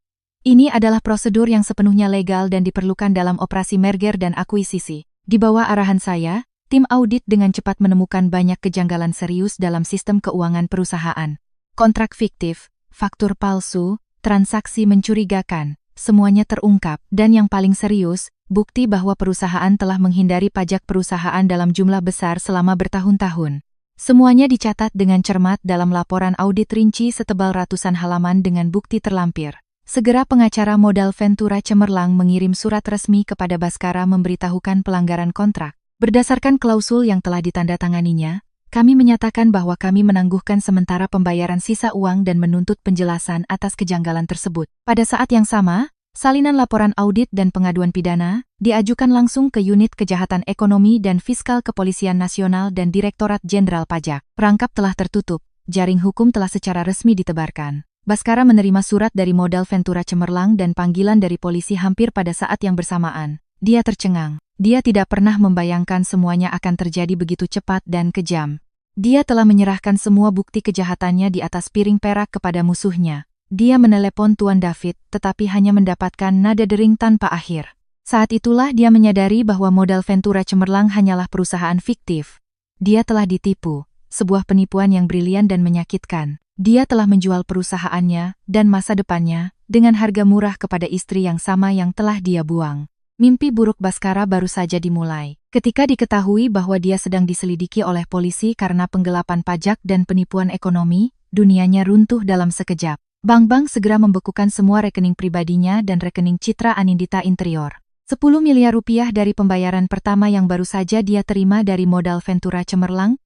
Ini adalah prosedur yang sepenuhnya legal dan diperlukan dalam operasi merger dan akuisisi. Di bawah arahan saya, tim audit dengan cepat menemukan banyak kejanggalan serius dalam sistem keuangan perusahaan. Kontrak fiktif, faktur palsu, transaksi mencurigakan, semuanya terungkap. Dan yang paling serius, bukti bahwa perusahaan telah menghindari pajak perusahaan dalam jumlah besar selama bertahun-tahun. Semuanya dicatat dengan cermat dalam laporan audit rinci setebal ratusan halaman dengan bukti terlampir. Segera pengacara modal Ventura Cemerlang mengirim surat resmi kepada Baskara memberitahukan pelanggaran kontrak. Berdasarkan klausul yang telah ditandatanganinya, kami menyatakan bahwa kami menangguhkan sementara pembayaran sisa uang dan menuntut penjelasan atas kejanggalan tersebut. Pada saat yang sama, salinan laporan audit dan pengaduan pidana diajukan langsung ke Unit Kejahatan Ekonomi dan Fiskal Kepolisian Nasional dan Direktorat Jenderal Pajak. Perangkap telah tertutup, jaring hukum telah secara resmi ditebarkan. Baskara menerima surat dari modal Ventura Cemerlang dan panggilan dari polisi hampir pada saat yang bersamaan. Dia tercengang. Dia tidak pernah membayangkan semuanya akan terjadi begitu cepat dan kejam. Dia telah menyerahkan semua bukti kejahatannya di atas piring perak kepada musuhnya. Dia menelepon Tuan David, tetapi hanya mendapatkan nada dering tanpa akhir. Saat itulah dia menyadari bahwa modal Ventura Cemerlang hanyalah perusahaan fiktif. Dia telah ditipu, sebuah penipuan yang brilian dan menyakitkan. Dia telah menjual perusahaannya dan masa depannya dengan harga murah kepada istri yang sama yang telah dia buang. Mimpi buruk Baskara baru saja dimulai. Ketika diketahui bahwa dia sedang diselidiki oleh polisi karena penggelapan pajak dan penipuan ekonomi, dunianya runtuh dalam sekejap. Bank-bank segera membekukan semua rekening pribadinya dan rekening Citra Anindita Interior. 10 miliar rupiah dari pembayaran pertama yang baru saja dia terima dari modal Ventura Cemerlang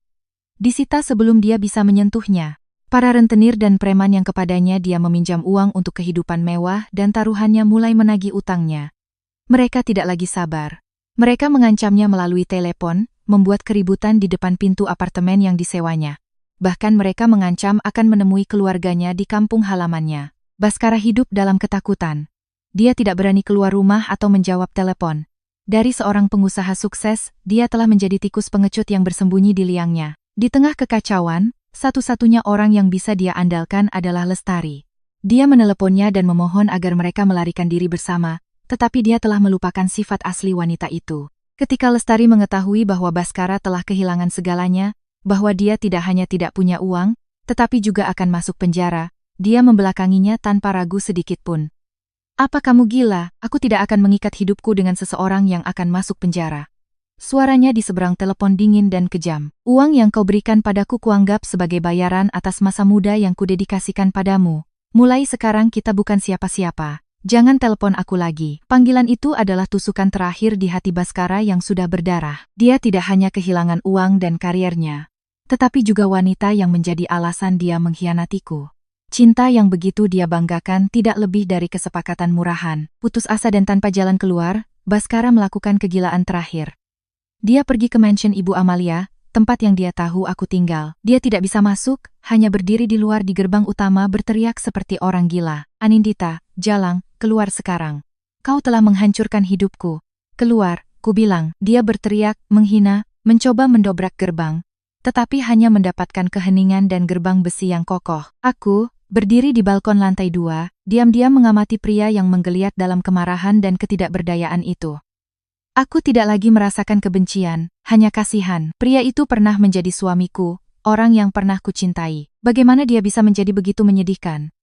disita sebelum dia bisa menyentuhnya. Para rentenir dan preman yang kepadanya dia meminjam uang untuk kehidupan mewah dan taruhannya mulai menagih utangnya. Mereka tidak lagi sabar. Mereka mengancamnya melalui telepon, membuat keributan di depan pintu apartemen yang disewanya. Bahkan mereka mengancam akan menemui keluarganya di kampung halamannya. Baskara hidup dalam ketakutan. Dia tidak berani keluar rumah atau menjawab telepon. Dari seorang pengusaha sukses, dia telah menjadi tikus pengecut yang bersembunyi di liangnya. Di tengah kekacauan, satu-satunya orang yang bisa dia andalkan adalah Lestari. Dia meneleponnya dan memohon agar mereka melarikan diri bersama, tetapi dia telah melupakan sifat asli wanita itu. Ketika Lestari mengetahui bahwa Baskara telah kehilangan segalanya, bahwa dia tidak hanya tidak punya uang, tetapi juga akan masuk penjara, dia membelakanginya tanpa ragu sedikitpun. Apa kamu gila? Aku tidak akan mengikat hidupku dengan seseorang yang akan masuk penjara. Suaranya di seberang telepon dingin dan kejam. Uang yang kau berikan padaku kuanggap sebagai bayaran atas masa muda yang kudedikasikan padamu. Mulai sekarang kita bukan siapa-siapa. Jangan telepon aku lagi. Panggilan itu adalah tusukan terakhir di hati Baskara yang sudah berdarah. Dia tidak hanya kehilangan uang dan kariernya, tetapi juga wanita yang menjadi alasan dia mengkhianatiku. Cinta yang begitu dia banggakan tidak lebih dari kesepakatan murahan. Putus asa dan tanpa jalan keluar, Baskara melakukan kegilaan terakhir. Dia pergi ke mansion Ibu Amalia, tempat yang dia tahu aku tinggal. Dia tidak bisa masuk, hanya berdiri di luar di gerbang utama berteriak seperti orang gila. Anindita, Jalang, keluar sekarang. Kau telah menghancurkan hidupku. Keluar, ku bilang. Dia berteriak, menghina, mencoba mendobrak gerbang, tetapi hanya mendapatkan keheningan dan gerbang besi yang kokoh. Aku berdiri di balkon lantai 2, diam-diam mengamati pria yang menggeliat dalam kemarahan dan ketidakberdayaan itu. Aku tidak lagi merasakan kebencian, hanya kasihan. Pria itu pernah menjadi suamiku, orang yang pernah kucintai. Bagaimana dia bisa menjadi begitu menyedihkan?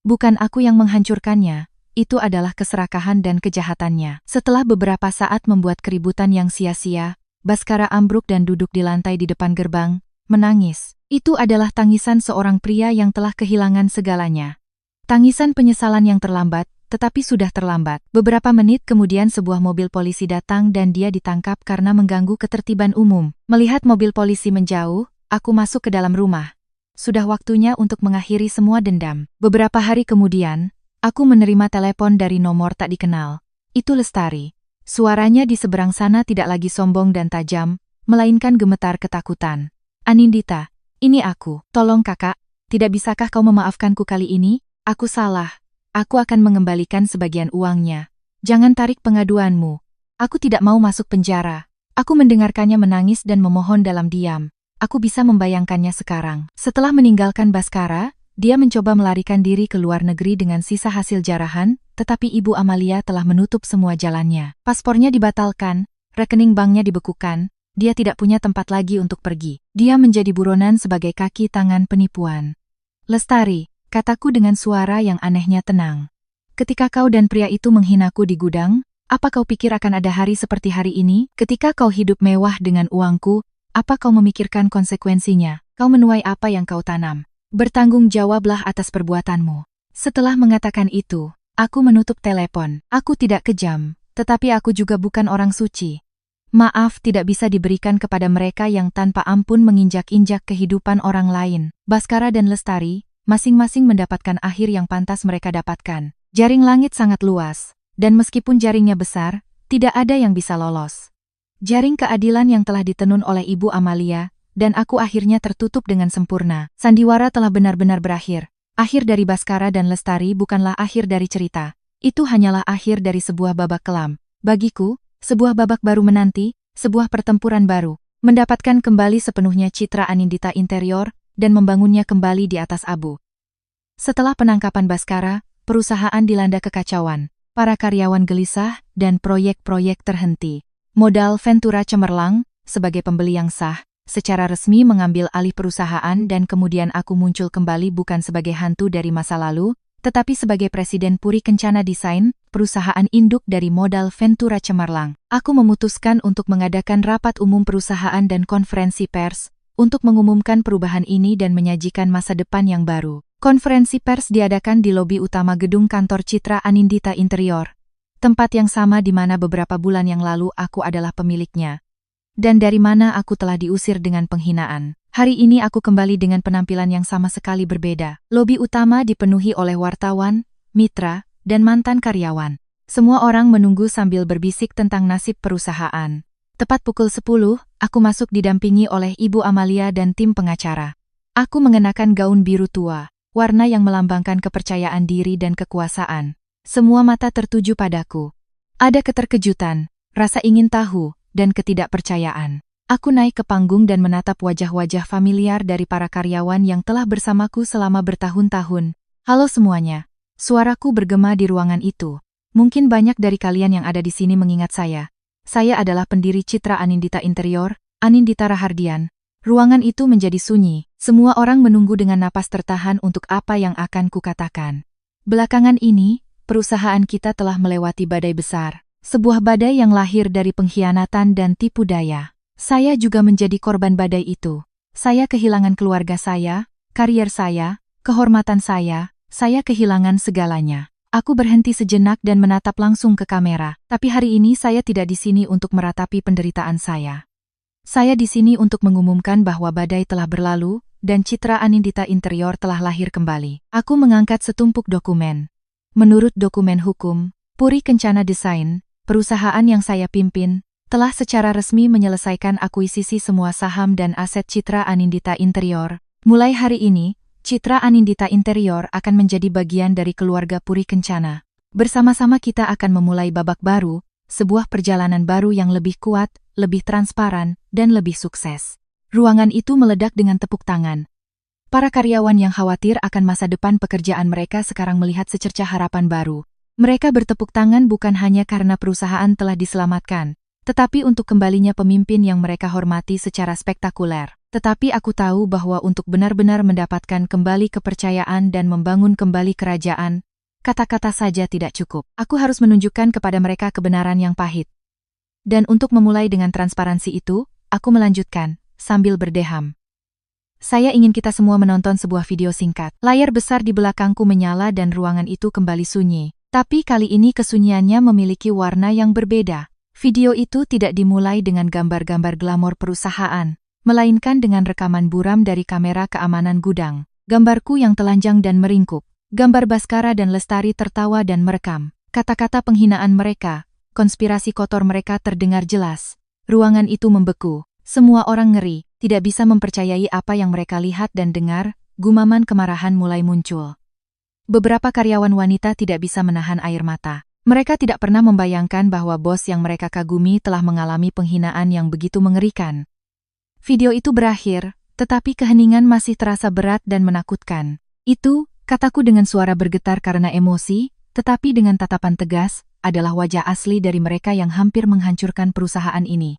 Bukan aku yang menghancurkannya, itu adalah keserakahan dan kejahatannya. Setelah beberapa saat membuat keributan yang sia-sia, Baskara ambruk dan duduk di lantai di depan gerbang, menangis. Itu adalah tangisan seorang pria yang telah kehilangan segalanya. Tangisan penyesalan yang terlambat, tetapi sudah terlambat. Beberapa menit kemudian sebuah mobil polisi datang dan dia ditangkap karena mengganggu ketertiban umum. Melihat mobil polisi menjauh, aku masuk ke dalam rumah. Sudah waktunya untuk mengakhiri semua dendam. Beberapa hari kemudian, aku menerima telepon dari nomor tak dikenal. Itu Lestari. Suaranya di seberang sana tidak lagi sombong dan tajam, melainkan gemetar ketakutan. Anindita, ini aku. Tolong kakak, tidak bisakah kau memaafkanku kali ini? Aku salah. Aku akan mengembalikan sebagian uangnya. Jangan tarik pengaduanmu. Aku tidak mau masuk penjara. Aku mendengarkannya menangis dan memohon dalam diam. Aku bisa membayangkannya sekarang. Setelah meninggalkan Baskara, dia mencoba melarikan diri ke luar negeri dengan sisa hasil jarahan, tetapi Ibu Amalia telah menutup semua jalannya. Paspornya dibatalkan, rekening banknya dibekukan, dia tidak punya tempat lagi untuk pergi. Dia menjadi buronan sebagai kaki tangan penipuan. Lestari, kataku dengan suara yang anehnya tenang. Ketika kau dan pria itu menghinaku di gudang, apa kau pikir akan ada hari seperti hari ini? Ketika kau hidup mewah dengan uangku, apa kau memikirkan konsekuensinya? Kau menuai apa yang kau tanam. Bertanggung jawablah atas perbuatanmu. Setelah mengatakan itu, aku menutup telepon. Aku tidak kejam, tetapi aku juga bukan orang suci. Maaf tidak bisa diberikan kepada mereka yang tanpa ampun menginjak-injak kehidupan orang lain. Baskara dan Lestari, masing-masing mendapatkan akhir yang pantas mereka dapatkan. Jaring langit sangat luas, dan meskipun jaringnya besar, tidak ada yang bisa lolos. Jaring keadilan yang telah ditenun oleh Ibu Amalia, dan aku akhirnya tertutup dengan sempurna. Sandiwara telah benar-benar berakhir. Akhir dari Baskara dan Lestari bukanlah akhir dari cerita. Itu hanyalah akhir dari sebuah babak kelam. Bagiku, sebuah babak baru menanti, sebuah pertempuran baru. Mendapatkan kembali sepenuhnya citra Anindita Interior, dan membangunnya kembali di atas abu. Setelah penangkapan Baskara, perusahaan dilanda kekacauan. Para karyawan gelisah, dan proyek-proyek terhenti. Modal Ventura cemerlang, sebagai pembeli yang sah, secara resmi mengambil alih perusahaan dan kemudian aku muncul kembali bukan sebagai hantu dari masa lalu, tetapi sebagai Presiden Puri Kencana Desain, perusahaan induk dari modal Ventura cemerlang. Aku memutuskan untuk mengadakan rapat umum perusahaan dan konferensi pers, untuk mengumumkan perubahan ini dan menyajikan masa depan yang baru. Konferensi pers diadakan di lobi utama gedung kantor Citra Anindita Interior, tempat yang sama di mana beberapa bulan yang lalu aku adalah pemiliknya. Dan dari mana aku telah diusir dengan penghinaan. Hari ini aku kembali dengan penampilan yang sama sekali berbeda. Lobi utama dipenuhi oleh wartawan, mitra, dan mantan karyawan. Semua orang menunggu sambil berbisik tentang nasib perusahaan. Tepat pukul 10, aku masuk didampingi oleh Ibu Amalia dan tim pengacara. Aku mengenakan gaun biru tua, warna yang melambangkan kepercayaan diri dan kekuasaan. Semua mata tertuju padaku. Ada keterkejutan, rasa ingin tahu, dan ketidakpercayaan. Aku naik ke panggung dan menatap wajah-wajah familiar dari para karyawan yang telah bersamaku selama bertahun-tahun. Halo semuanya. Suaraku bergema di ruangan itu. Mungkin banyak dari kalian yang ada di sini mengingat saya. Saya adalah pendiri Citra Anindita Interior, Anindita Rahardian. Ruangan itu menjadi sunyi. Semua orang menunggu dengan napas tertahan untuk apa yang akan kukatakan. Belakangan ini, perusahaan kita telah melewati badai besar. Sebuah badai yang lahir dari pengkhianatan dan tipu daya. Saya juga menjadi korban badai itu. Saya kehilangan keluarga saya, karier saya, kehormatan saya kehilangan segalanya. Aku berhenti sejenak dan menatap langsung ke kamera. Tapi hari ini saya tidak di sini untuk meratapi penderitaan saya. Saya di sini untuk mengumumkan bahwa badai telah berlalu, dan Citra Anindita Interior telah lahir kembali. Aku mengangkat setumpuk dokumen. Menurut dokumen hukum, Puri Kencana Desain, perusahaan yang saya pimpin, telah secara resmi menyelesaikan akuisisi semua saham dan aset Citra Anindita Interior. Mulai hari ini, Citra Anindita Interior akan menjadi bagian dari keluarga Puri Kencana. Bersama-sama kita akan memulai babak baru, sebuah perjalanan baru yang lebih kuat, lebih transparan, dan lebih sukses. Ruangan itu meledak dengan tepuk tangan. Para karyawan yang khawatir akan masa depan pekerjaan mereka sekarang melihat secercah harapan baru. Mereka bertepuk tangan bukan hanya karena perusahaan telah diselamatkan, tetapi untuk kembalinya pemimpin yang mereka hormati secara spektakuler. Tetapi aku tahu bahwa untuk benar-benar mendapatkan kembali kepercayaan dan membangun kembali kerajaan, kata-kata saja tidak cukup. Aku harus menunjukkan kepada mereka kebenaran yang pahit. Dan untuk memulai dengan transparansi itu, aku melanjutkan, sambil berdeham. Saya ingin kita semua menonton sebuah video singkat. Layar besar di belakangku menyala dan ruangan itu kembali sunyi. Tapi kali ini kesunyiannya memiliki warna yang berbeda. Video itu tidak dimulai dengan gambar-gambar glamor perusahaan, melainkan dengan rekaman buram dari kamera keamanan gudang. Gambarku yang telanjang dan meringkuk. Gambar Baskara dan Lestari tertawa dan merekam. Kata-kata penghinaan mereka, konspirasi kotor mereka terdengar jelas. Ruangan itu membeku. Semua orang ngeri, tidak bisa mempercayai apa yang mereka lihat dan dengar. Gumaman kemarahan mulai muncul. Beberapa karyawan wanita tidak bisa menahan air mata. Mereka tidak pernah membayangkan bahwa bos yang mereka kagumi telah mengalami penghinaan yang begitu mengerikan. Video itu berakhir, tetapi keheningan masih terasa berat dan menakutkan. Itu, kataku dengan suara bergetar karena emosi, tetapi dengan tatapan tegas, adalah wajah asli dari mereka yang hampir menghancurkan perusahaan ini.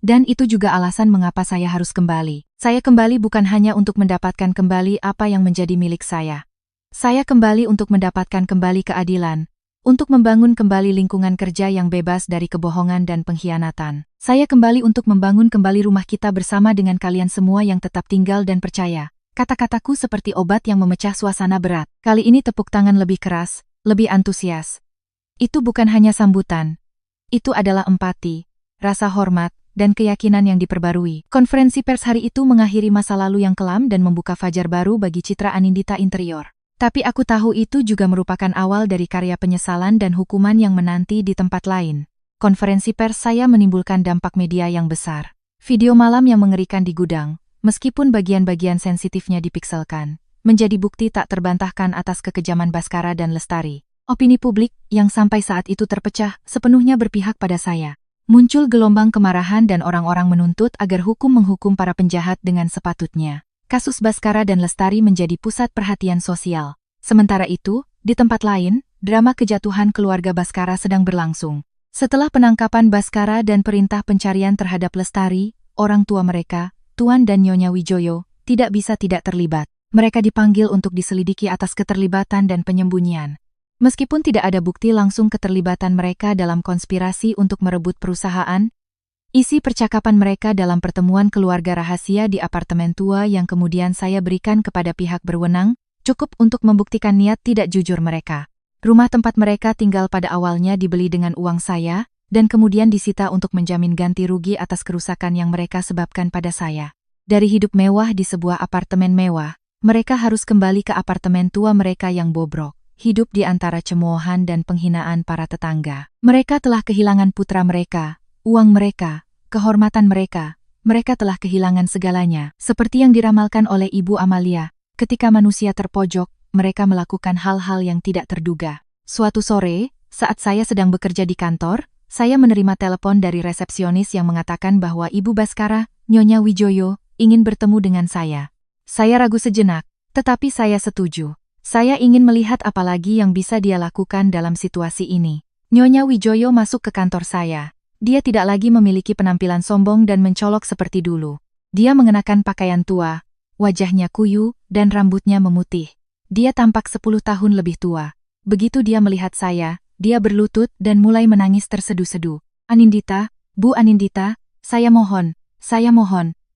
Dan itu juga alasan mengapa saya harus kembali. Saya kembali bukan hanya untuk mendapatkan kembali apa yang menjadi milik saya. Saya kembali untuk mendapatkan kembali keadilan, untuk membangun kembali lingkungan kerja yang bebas dari kebohongan dan pengkhianatan. Saya kembali untuk membangun kembali rumah kita bersama dengan kalian semua yang tetap tinggal dan percaya. Kata-kataku seperti obat yang memecah suasana berat. Kali ini tepuk tangan lebih keras, lebih antusias. Itu bukan hanya sambutan. Itu adalah empati, rasa hormat, dan keyakinan yang diperbarui. Konferensi pers hari itu mengakhiri masa lalu yang kelam dan membuka fajar baru bagi citra Anindita Interior. Tapi aku tahu itu juga merupakan awal dari karya penyesalan dan hukuman yang menanti di tempat lain. Konferensi pers saya menimbulkan dampak media yang besar. Video malam yang mengerikan di gudang, meskipun bagian-bagian sensitifnya dipikselkan, menjadi bukti tak terbantahkan atas kekejaman Baskara dan Lestari. Opini publik, yang sampai saat itu terpecah, sepenuhnya berpihak pada saya. Muncul gelombang kemarahan dan orang-orang menuntut agar hukum menghukum para penjahat dengan sepatutnya. Kasus Baskara dan Lestari menjadi pusat perhatian sosial. Sementara itu, di tempat lain, drama kejatuhan keluarga Baskara sedang berlangsung. Setelah penangkapan Baskara dan perintah pencarian terhadap Lestari, orang tua mereka, Tuan dan Nyonya Wijoyo, tidak bisa tidak terlibat. Mereka dipanggil untuk diselidiki atas keterlibatan dan penyembunyian. Meskipun tidak ada bukti langsung keterlibatan mereka dalam konspirasi untuk merebut perusahaan, isi percakapan mereka dalam pertemuan keluarga rahasia di apartemen tua yang kemudian saya berikan kepada pihak berwenang, cukup untuk membuktikan niat tidak jujur mereka. Rumah tempat mereka tinggal pada awalnya dibeli dengan uang saya, dan kemudian disita untuk menjamin ganti rugi atas kerusakan yang mereka sebabkan pada saya. Dari hidup mewah di sebuah apartemen mewah, mereka harus kembali ke apartemen tua mereka yang bobrok. Hidup di antara cemoohan dan penghinaan para tetangga. Mereka telah kehilangan putra mereka, uang mereka, kehormatan mereka. Mereka telah kehilangan segalanya. Seperti yang diramalkan oleh Ibu Amalia, ketika manusia terpojok, mereka melakukan hal-hal yang tidak terduga. Suatu sore, saat saya sedang bekerja di kantor, saya menerima telepon dari resepsionis yang mengatakan bahwa Ibu Baskara, Nyonya Wijoyo, ingin bertemu dengan saya. Saya ragu sejenak, tetapi saya setuju. Saya ingin melihat apa lagi yang bisa dia lakukan dalam situasi ini. Nyonya Wijoyo masuk ke kantor saya. Dia tidak lagi memiliki penampilan sombong dan mencolok seperti dulu. Dia mengenakan pakaian tua, wajahnya kuyu, dan rambutnya memutih. Dia tampak 10 tahun lebih tua. Begitu dia melihat saya, dia berlutut dan mulai menangis terseduh-seduh. Anindita, Bu Anindita, saya mohon,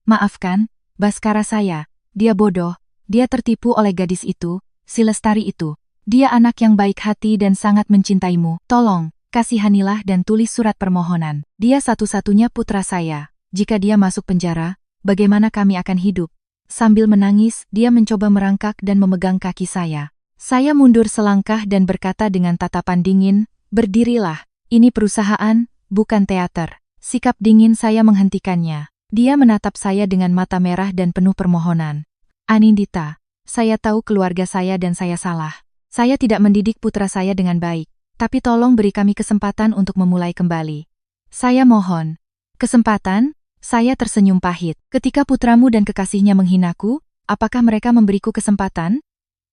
maafkan, Baskara saya. Dia bodoh, dia tertipu oleh gadis itu. Si Lestari itu, dia anak yang baik hati dan sangat mencintaimu. Tolong, kasihanilah dan tulis surat permohonan. Dia satu-satunya putra saya. Jika dia masuk penjara, bagaimana kami akan hidup? Sambil menangis, dia mencoba merangkak dan memegang kaki saya. Saya mundur selangkah dan berkata dengan tatapan dingin, berdirilah. Ini perusahaan, bukan teater. Sikap dingin saya menghentikannya. Dia menatap saya dengan mata merah dan penuh permohonan. Anindita. Saya tahu keluarga saya dan saya salah. Saya tidak mendidik putra saya dengan baik, tapi tolong beri kami kesempatan untuk memulai kembali. Saya mohon. Kesempatan? Saya tersenyum pahit. Ketika putramu dan kekasihnya menghinaku, apakah mereka memberiku kesempatan?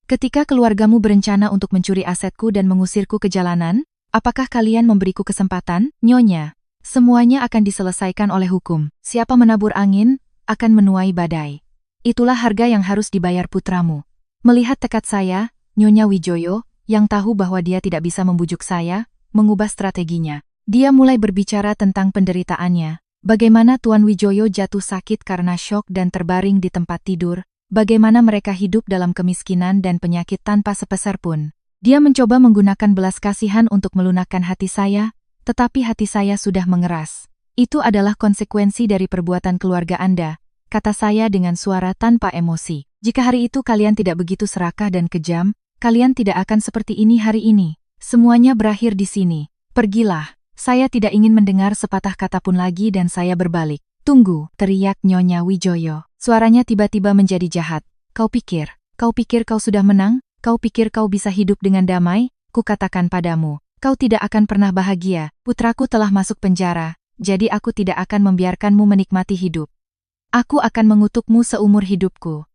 Ketika keluargamu berencana untuk mencuri asetku dan mengusirku ke jalanan, apakah kalian memberiku kesempatan? Nyonya, semuanya akan diselesaikan oleh hukum. Siapa menabur angin, akan menuai badai. Itulah harga yang harus dibayar putramu. Melihat tekad saya, Nyonya Wijoyo, yang tahu bahwa dia tidak bisa membujuk saya, mengubah strateginya. Dia mulai berbicara tentang penderitaannya. Bagaimana Tuan Wijoyo jatuh sakit karena syok dan terbaring di tempat tidur. Bagaimana mereka hidup dalam kemiskinan dan penyakit tanpa sepeser pun. Dia mencoba menggunakan belas kasihan untuk melunakkan hati saya, tetapi hati saya sudah mengeras. Itu adalah konsekuensi dari perbuatan keluarga Anda, kata saya dengan suara tanpa emosi. Jika hari itu kalian tidak begitu serakah dan kejam, kalian tidak akan seperti ini hari ini. Semuanya berakhir di sini. Pergilah. Saya tidak ingin mendengar sepatah kata pun lagi dan saya berbalik. Tunggu, teriak Nyonya Wijoyo. Suaranya tiba-tiba menjadi jahat. Kau pikir kau sudah menang? Kau pikir kau bisa hidup dengan damai? Kukatakan padamu, kau tidak akan pernah bahagia. Putraku telah masuk penjara. Jadi aku tidak akan membiarkanmu menikmati hidup. Aku akan mengutukmu seumur hidupku.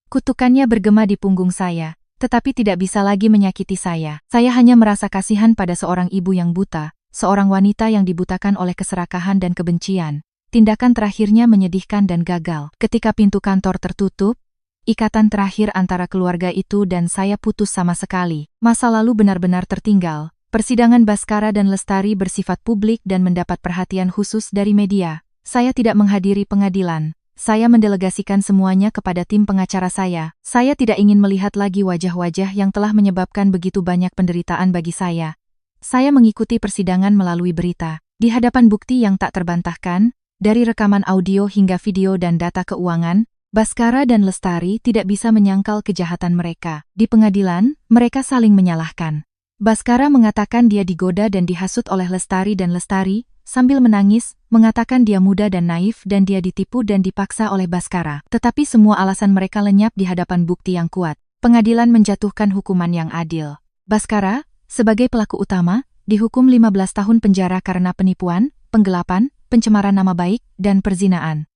Kutukannya bergema di punggung saya, tetapi tidak bisa lagi menyakiti saya. Saya hanya merasa kasihan pada seorang ibu yang buta, seorang wanita yang dibutakan oleh keserakahan dan kebencian. Tindakan terakhirnya menyedihkan dan gagal. Ketika pintu kantor tertutup, ikatan terakhir antara keluarga itu dan saya putus sama sekali. Masa lalu benar-benar tertinggal. Persidangan Baskara dan Lestari bersifat publik dan mendapat perhatian khusus dari media. Saya tidak menghadiri pengadilan. Saya mendelegasikan semuanya kepada tim pengacara saya. Saya tidak ingin melihat lagi wajah-wajah yang telah menyebabkan begitu banyak penderitaan bagi saya. Saya mengikuti persidangan melalui berita. Di hadapan bukti yang tak terbantahkan, dari rekaman audio hingga video dan data keuangan, Baskara dan Lestari tidak bisa menyangkal kejahatan mereka. Di pengadilan, mereka saling menyalahkan. Baskara mengatakan dia digoda dan dihasut oleh Lestari dan Lestari, sambil menangis, mengatakan dia muda dan naif dan dia ditipu dan dipaksa oleh Baskara. Tetapi semua alasan mereka lenyap di hadapan bukti yang kuat. Pengadilan menjatuhkan hukuman yang adil. Baskara, sebagai pelaku utama, dihukum 15 tahun penjara karena penipuan, penggelapan, pencemaran nama baik, dan perzinaan.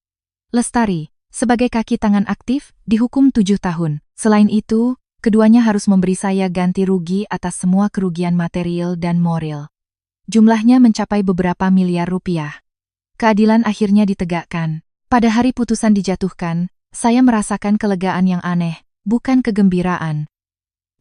Lestari, sebagai kaki tangan aktif, dihukum 7 tahun. Selain itu, keduanya harus memberi saya ganti rugi atas semua kerugian material dan moral. Jumlahnya mencapai beberapa miliar rupiah. Keadilan akhirnya ditegakkan. Pada hari putusan dijatuhkan, saya merasakan kelegaan yang aneh, bukan kegembiraan.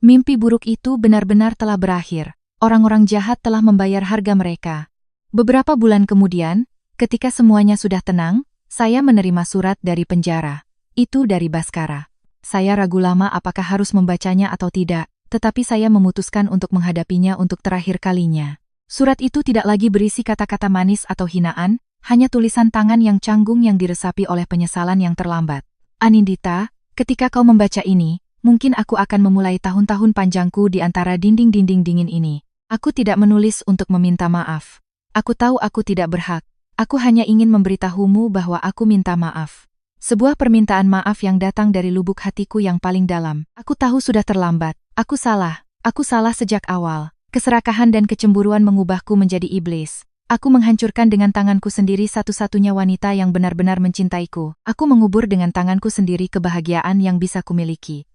Mimpi buruk itu benar-benar telah berakhir. Orang-orang jahat telah membayar harga mereka. Beberapa bulan kemudian, ketika semuanya sudah tenang, saya menerima surat dari penjara. Itu dari Baskara. Saya ragu lama apakah harus membacanya atau tidak, tetapi saya memutuskan untuk menghadapinya untuk terakhir kalinya. Surat itu tidak lagi berisi kata-kata manis atau hinaan, hanya tulisan tangan yang canggung yang diresapi oleh penyesalan yang terlambat. Anindita, ketika kau membaca ini, mungkin aku akan memulai tahun-tahun panjangku di antara dinding-dinding dingin ini. Aku tidak menulis untuk meminta maaf. Aku tahu aku tidak berhak. Aku hanya ingin memberitahumu bahwa aku minta maaf. Sebuah permintaan maaf yang datang dari lubuk hatiku yang paling dalam. Aku tahu sudah terlambat. Aku salah sejak awal. Keserakahan dan kecemburuan mengubahku menjadi iblis. Aku menghancurkan dengan tanganku sendiri satu-satunya wanita yang benar-benar mencintaiku. Aku mengubur dengan tanganku sendiri kebahagiaan yang bisa kumiliki.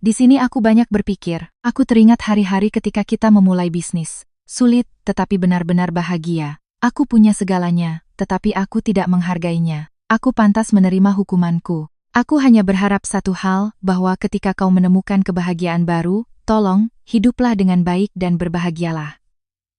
Di sini aku banyak berpikir. Aku teringat hari-hari ketika kita memulai bisnis. Sulit, tetapi benar-benar bahagia. Aku punya segalanya, tetapi aku tidak menghargainya. Aku pantas menerima hukumanku. Aku hanya berharap satu hal, bahwa ketika kau menemukan kebahagiaan baru, tolong, hiduplah dengan baik dan berbahagialah.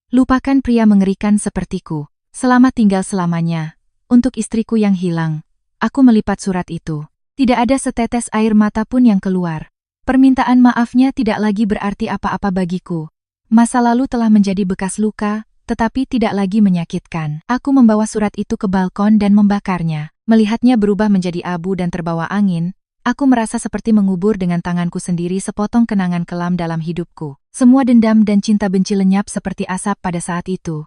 Lupakan pria mengerikan sepertiku. Selamat tinggal selamanya. Untuk istriku yang hilang. Aku melipat surat itu. Tidak ada setetes air mata pun yang keluar. Permintaan maafnya tidak lagi berarti apa-apa bagiku. Masa lalu telah menjadi bekas luka, tetapi tidak lagi menyakitkan. Aku membawa surat itu ke balkon dan membakarnya. Melihatnya berubah menjadi abu dan terbawa angin, aku merasa seperti mengubur dengan tanganku sendiri sepotong kenangan kelam dalam hidupku. Semua dendam dan cinta benci lenyap seperti asap pada saat itu.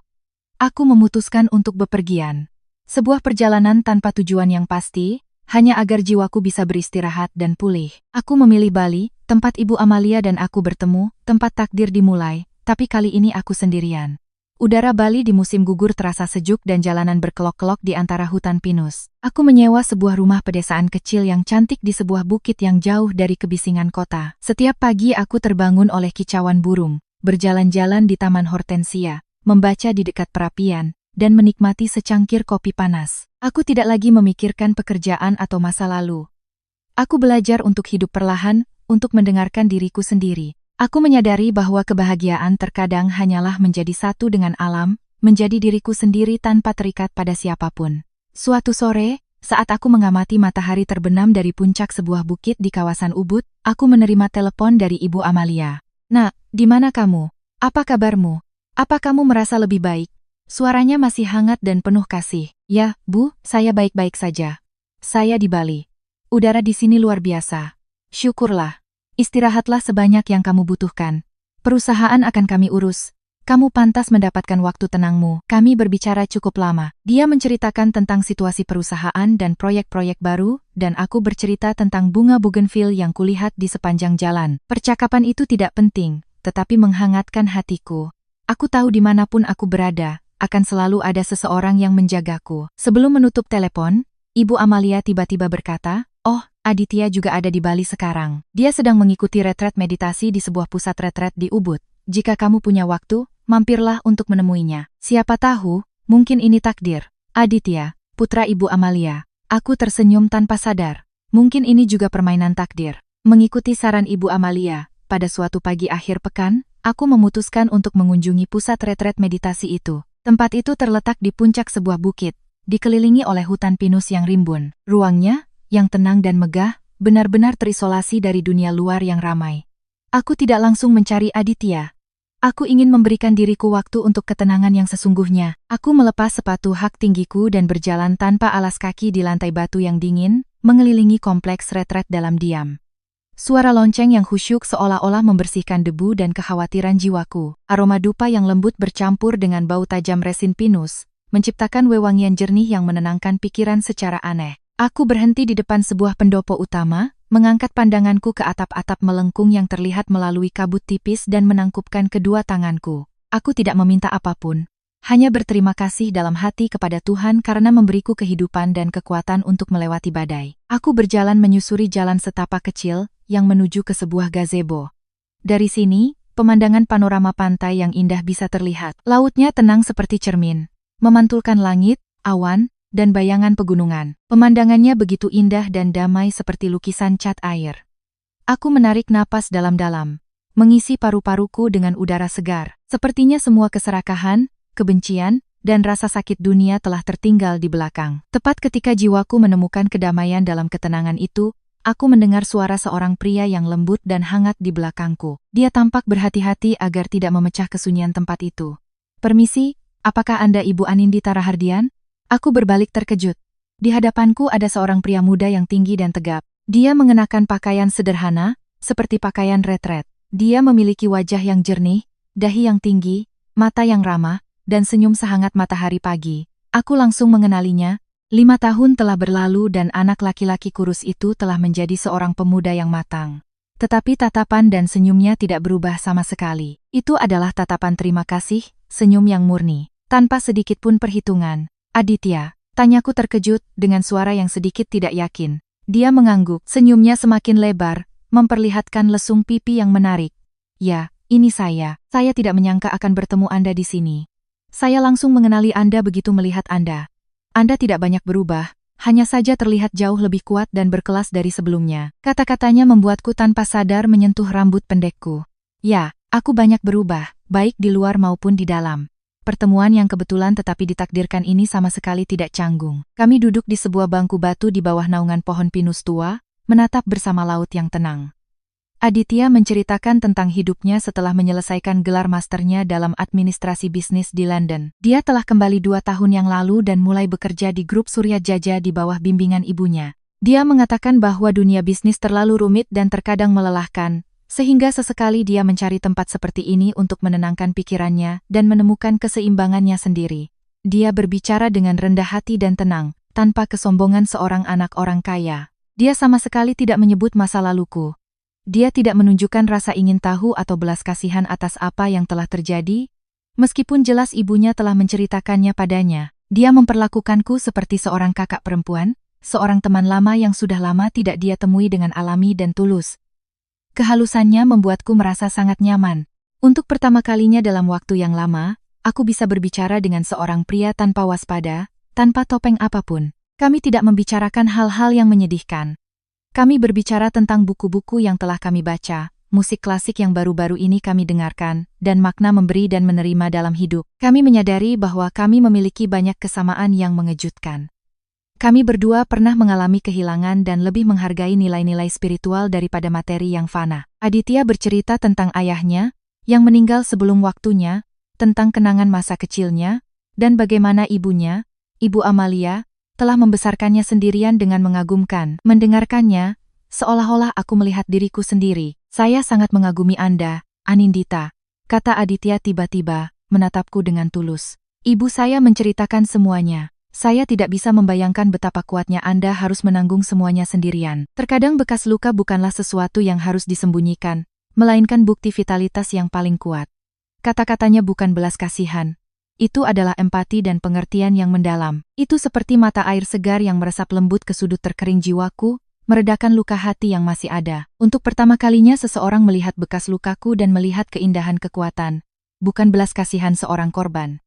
Aku memutuskan untuk bepergian. Sebuah perjalanan tanpa tujuan yang pasti, hanya agar jiwaku bisa beristirahat dan pulih. Aku memilih Bali, tempat Ibu Amalia dan aku bertemu, tempat takdir dimulai, tapi kali ini aku sendirian. Udara Bali di musim gugur terasa sejuk dan jalanan berkelok-kelok di antara hutan pinus. Aku menyewa sebuah rumah pedesaan kecil yang cantik di sebuah bukit yang jauh dari kebisingan kota. Setiap pagi aku terbangun oleh kicauan burung, berjalan-jalan di taman hortensia, membaca di dekat perapian, dan menikmati secangkir kopi panas. Aku tidak lagi memikirkan pekerjaan atau masa lalu. Aku belajar untuk hidup perlahan, untuk mendengarkan diriku sendiri. Aku menyadari bahwa kebahagiaan terkadang hanyalah menjadi satu dengan alam, menjadi diriku sendiri tanpa terikat pada siapapun. Suatu sore, saat aku mengamati matahari terbenam dari puncak sebuah bukit di kawasan Ubud, aku menerima telepon dari Ibu Amalia. "Nak, di mana kamu? Apa kabarmu? Apa kamu merasa lebih baik?" Suaranya masih hangat dan penuh kasih. "Ya, Bu, saya baik-baik saja. Saya di Bali. Udara di sini luar biasa. Syukurlah. Istirahatlah sebanyak yang kamu butuhkan. Perusahaan akan kami urus. Kamu pantas mendapatkan waktu tenangmu." Kami berbicara cukup lama. Dia menceritakan tentang situasi perusahaan dan proyek-proyek baru, dan aku bercerita tentang bunga bougainville yang kulihat di sepanjang jalan. Percakapan itu tidak penting, tetapi menghangatkan hatiku. Aku tahu dimanapun aku berada, akan selalu ada seseorang yang menjagaku. Sebelum menutup telepon, Ibu Amalia tiba-tiba berkata, "Oh, Aditya juga ada di Bali sekarang. Dia sedang mengikuti retret meditasi di sebuah pusat retret di Ubud. Jika kamu punya waktu, mampirlah untuk menemuinya. Siapa tahu, mungkin ini takdir." "Aditya, putra Ibu Amalia." Aku tersenyum tanpa sadar. Mungkin ini juga permainan takdir. Mengikuti saran Ibu Amalia, pada suatu pagi akhir pekan, aku memutuskan untuk mengunjungi pusat retret meditasi itu. Tempat itu terletak di puncak sebuah bukit, dikelilingi oleh hutan pinus yang rimbun. Ruangnya, yang tenang dan megah, benar-benar terisolasi dari dunia luar yang ramai. Aku tidak langsung mencari Aditya. Aku ingin memberikan diriku waktu untuk ketenangan yang sesungguhnya. Aku melepas sepatu hak tinggiku dan berjalan tanpa alas kaki di lantai batu yang dingin, mengelilingi kompleks retret dalam diam. Suara lonceng yang khusyuk seolah-olah membersihkan debu dan kekhawatiran jiwaku. Aroma dupa yang lembut bercampur dengan bau tajam resin pinus, menciptakan wewangian jernih yang menenangkan pikiran secara aneh. Aku berhenti di depan sebuah pendopo utama, mengangkat pandanganku ke atap-atap melengkung yang terlihat melalui kabut tipis dan menangkupkan kedua tanganku. Aku tidak meminta apapun, hanya berterima kasih dalam hati kepada Tuhan karena memberiku kehidupan dan kekuatan untuk melewati badai. Aku berjalan menyusuri jalan setapak kecil yang menuju ke sebuah gazebo. Dari sini, pemandangan panorama pantai yang indah bisa terlihat. Lautnya tenang seperti cermin, memantulkan langit, awan, dan bayangan pegunungan. Pemandangannya begitu indah dan damai seperti lukisan cat air. Aku menarik napas dalam-dalam, mengisi paru-paruku dengan udara segar. Sepertinya semua keserakahan, kebencian, dan rasa sakit dunia telah tertinggal di belakang. Tepat ketika jiwaku menemukan kedamaian dalam ketenangan itu, aku mendengar suara seorang pria yang lembut dan hangat di belakangku. Dia tampak berhati-hati agar tidak memecah kesunyian tempat itu. "Permisi, apakah Anda Ibu Anindita Rahardian?" Aku berbalik terkejut. Di hadapanku ada seorang pria muda yang tinggi dan tegap. Dia mengenakan pakaian sederhana, seperti pakaian retret. Dia memiliki wajah yang jernih, dahi yang tinggi, mata yang ramah, dan senyum sehangat matahari pagi. Aku langsung mengenalinya. 5 tahun telah berlalu dan anak laki-laki kurus itu telah menjadi seorang pemuda yang matang. Tetapi tatapan dan senyumnya tidak berubah sama sekali. Itu adalah tatapan terima kasih, senyum yang murni, tanpa sedikit pun perhitungan. "Aditya?" tanyaku terkejut dengan suara yang sedikit tidak yakin. Dia mengangguk, senyumnya semakin lebar, memperlihatkan lesung pipi yang menarik. "Ya, ini saya. Saya tidak menyangka akan bertemu Anda di sini. Saya langsung mengenali Anda begitu melihat Anda. Anda tidak banyak berubah, hanya saja terlihat jauh lebih kuat dan berkelas dari sebelumnya." Kata-katanya membuatku tanpa sadar menyentuh rambut pendekku. "Ya, aku banyak berubah, baik di luar maupun di dalam." Pertemuan yang kebetulan tetapi ditakdirkan ini sama sekali tidak canggung. Kami duduk di sebuah bangku batu di bawah naungan pohon pinus tua, menatap bersama laut yang tenang. Aditya menceritakan tentang hidupnya setelah menyelesaikan gelar masternya dalam administrasi bisnis di London. Dia telah kembali 2 tahun yang lalu dan mulai bekerja di grup Surya Jaja di bawah bimbingan ibunya. Dia mengatakan bahwa dunia bisnis terlalu rumit dan terkadang melelahkan, sehingga sesekali dia mencari tempat seperti ini untuk menenangkan pikirannya dan menemukan keseimbangannya sendiri. Dia berbicara dengan rendah hati dan tenang, tanpa kesombongan seorang anak orang kaya. Dia sama sekali tidak menyebut masa laluku. Dia tidak menunjukkan rasa ingin tahu atau belas kasihan atas apa yang telah terjadi, meskipun jelas ibunya telah menceritakannya padanya. Dia memperlakukanku seperti seorang kakak perempuan, seorang teman lama yang sudah lama tidak dia temui dengan alami dan tulus. Kehalusannya membuatku merasa sangat nyaman. Untuk pertama kalinya dalam waktu yang lama, aku bisa berbicara dengan seorang pria tanpa waspada, tanpa topeng apapun. Kami tidak membicarakan hal-hal yang menyedihkan. Kami berbicara tentang buku-buku yang telah kami baca, musik klasik yang baru-baru ini kami dengarkan, dan makna memberi dan menerima dalam hidup. Kami menyadari bahwa kami memiliki banyak kesamaan yang mengejutkan. Kami berdua pernah mengalami kehilangan dan lebih menghargai nilai-nilai spiritual daripada materi yang fana. Aditya bercerita tentang ayahnya, yang meninggal sebelum waktunya, tentang kenangan masa kecilnya, dan bagaimana ibunya, Ibu Amalia, telah membesarkannya sendirian dengan mengagumkan. Mendengarkannya, seolah-olah aku melihat diriku sendiri. Saya sangat mengagumi Anda, Anindita, kata Aditya tiba-tiba, menatapku dengan tulus. Ibu saya menceritakan semuanya. Saya tidak bisa membayangkan betapa kuatnya Anda harus menanggung semuanya sendirian. Terkadang bekas luka bukanlah sesuatu yang harus disembunyikan, melainkan bukti vitalitas yang paling kuat. Kata-katanya bukan belas kasihan. Itu adalah empati dan pengertian yang mendalam. Itu seperti mata air segar yang meresap lembut ke sudut terkering jiwaku, meredakan luka hati yang masih ada. Untuk pertama kalinya seseorang melihat bekas lukaku dan melihat keindahan kekuatan, bukan belas kasihan seorang korban.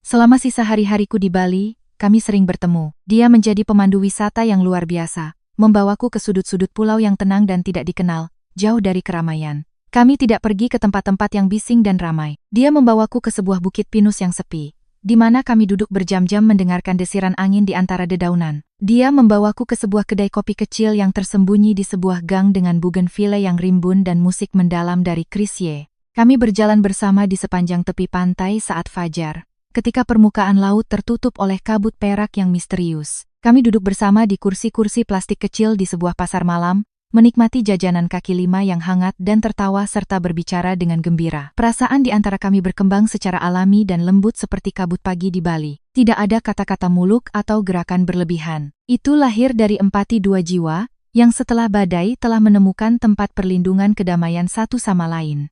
Selama sisa hari-hariku di Bali, kami sering bertemu. Dia menjadi pemandu wisata yang luar biasa, membawaku ke sudut-sudut pulau yang tenang dan tidak dikenal, jauh dari keramaian. Kami tidak pergi ke tempat-tempat yang bising dan ramai. Dia membawaku ke sebuah bukit pinus yang sepi, di mana kami duduk berjam-jam mendengarkan desiran angin di antara dedaunan. Dia membawaku ke sebuah kedai kopi kecil yang tersembunyi di sebuah gang dengan bougainville yang rimbun dan musik mendalam dari Chrisye. Kami berjalan bersama di sepanjang tepi pantai saat fajar, ketika permukaan laut tertutup oleh kabut perak yang misterius. Kami duduk bersama di kursi-kursi plastik kecil di sebuah pasar malam, menikmati jajanan kaki lima yang hangat dan tertawa serta berbicara dengan gembira. Perasaan di antara kami berkembang secara alami dan lembut seperti kabut pagi di Bali. Tidak ada kata-kata muluk atau gerakan berlebihan. Itu lahir dari empati dua jiwa, yang setelah badai telah menemukan tempat perlindungan kedamaian satu sama lain.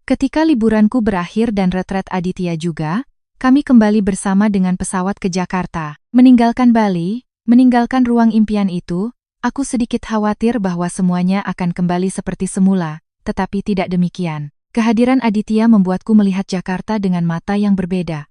Ketika liburanku berakhir dan retret Aditya juga, kami kembali bersama dengan pesawat ke Jakarta. Meninggalkan Bali, meninggalkan ruang impian itu, aku sedikit khawatir bahwa semuanya akan kembali seperti semula, tetapi tidak demikian. Kehadiran Aditya membuatku melihat Jakarta dengan mata yang berbeda.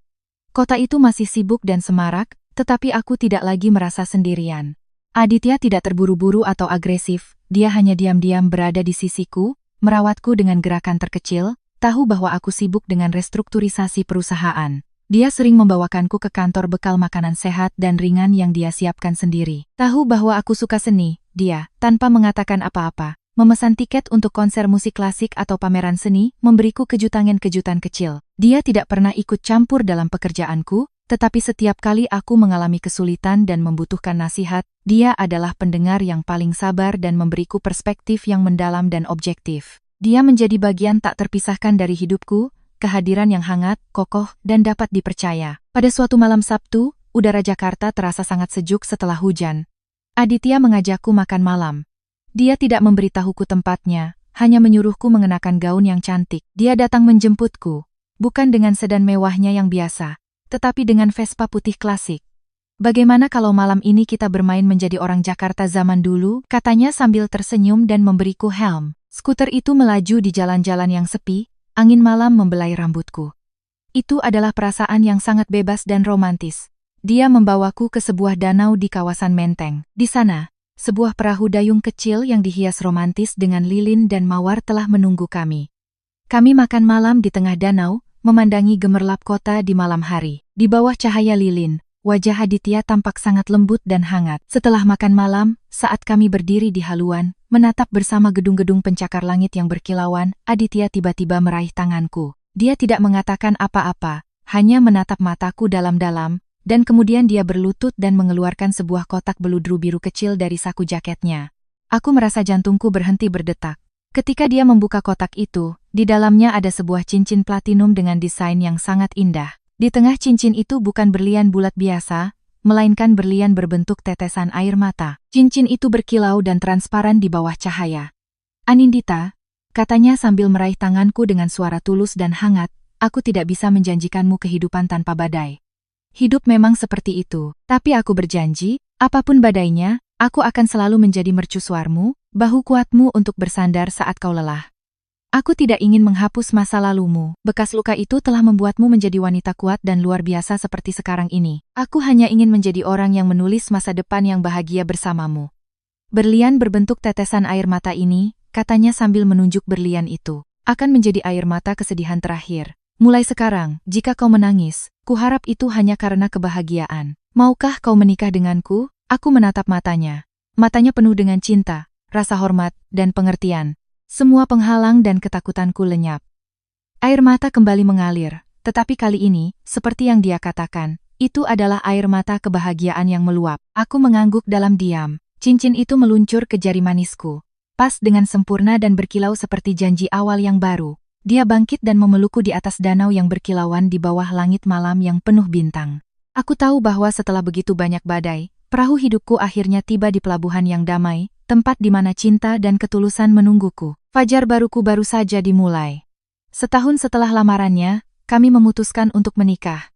Kota itu masih sibuk dan semarak, tetapi aku tidak lagi merasa sendirian. Aditya tidak terburu-buru atau agresif, dia hanya diam-diam berada di sisiku, merawatku dengan gerakan terkecil, tahu bahwa aku sibuk dengan restrukturisasi perusahaan. Dia sering membawakanku ke kantor bekal makanan sehat dan ringan yang dia siapkan sendiri. Tahu bahwa aku suka seni, dia, tanpa mengatakan apa-apa, memesan tiket untuk konser musik klasik atau pameran seni, memberiku kejutan-kejutan kecil. Dia tidak pernah ikut campur dalam pekerjaanku, tetapi setiap kali aku mengalami kesulitan dan membutuhkan nasihat, dia adalah pendengar yang paling sabar dan memberiku perspektif yang mendalam dan objektif. Dia menjadi bagian tak terpisahkan dari hidupku, kehadiran yang hangat, kokoh, dan dapat dipercaya. Pada suatu malam Sabtu, udara Jakarta terasa sangat sejuk setelah hujan. Aditya mengajakku makan malam. Dia tidak memberitahuku tempatnya, hanya menyuruhku mengenakan gaun yang cantik. Dia datang menjemputku, bukan dengan sedan mewahnya yang biasa, tetapi dengan Vespa putih klasik. Bagaimana kalau malam ini kita bermain menjadi orang Jakarta zaman dulu, katanya sambil tersenyum dan memberiku helm. Skuter itu melaju di jalan-jalan yang sepi, angin malam membelai rambutku. Itu adalah perasaan yang sangat bebas dan romantis. Dia membawaku ke sebuah danau di kawasan Menteng. Di sana, sebuah perahu dayung kecil yang dihias romantis dengan lilin dan mawar telah menunggu kami. Kami makan malam di tengah danau, memandangi gemerlap kota di malam hari. Di bawah cahaya lilin, wajah Aditya tampak sangat lembut dan hangat. Setelah makan malam, saat kami berdiri di haluan, menatap bersama gedung-gedung pencakar langit yang berkilauan, Aditya tiba-tiba meraih tanganku. Dia tidak mengatakan apa-apa, hanya menatap mataku dalam-dalam, dan kemudian dia berlutut dan mengeluarkan sebuah kotak beludru biru kecil dari saku jaketnya. Aku merasa jantungku berhenti berdetak. Ketika dia membuka kotak itu, di dalamnya ada sebuah cincin platinum dengan desain yang sangat indah. Di tengah cincin itu bukan berlian bulat biasa, melainkan berlian berbentuk tetesan air mata. Cincin itu berkilau dan transparan di bawah cahaya. Anindita, katanya sambil meraih tanganku dengan suara tulus dan hangat, aku tidak bisa menjanjikanmu kehidupan tanpa badai. Hidup memang seperti itu, tapi aku berjanji, apapun badainya, aku akan selalu menjadi mercusuarmu, bahu kuatmu untuk bersandar saat kau lelah. Aku tidak ingin menghapus masa lalumu. Bekas luka itu telah membuatmu menjadi wanita kuat dan luar biasa seperti sekarang ini. Aku hanya ingin menjadi orang yang menulis masa depan yang bahagia bersamamu. Berlian berbentuk tetesan air mata ini, katanya sambil menunjuk berlian itu, akan menjadi air mata kesedihan terakhir. Mulai sekarang, jika kau menangis, kuharap itu hanya karena kebahagiaan. Maukah kau menikah denganku? Aku menatap matanya. Matanya penuh dengan cinta, rasa hormat, dan pengertian. Semua penghalang dan ketakutanku lenyap. Air mata kembali mengalir, tetapi kali ini, seperti yang dia katakan, itu adalah air mata kebahagiaan yang meluap. Aku mengangguk dalam diam. Cincin itu meluncur ke jari manisku. Pas dengan sempurna dan berkilau seperti janji awal yang baru. Dia bangkit dan memelukku di atas danau yang berkilauan di bawah langit malam yang penuh bintang. Aku tahu bahwa setelah begitu banyak badai, perahu hidupku akhirnya tiba di pelabuhan yang damai, tempat di mana cinta dan ketulusan menungguku. Fajar baruku baru saja dimulai. Setahun setelah lamarannya, kami memutuskan untuk menikah.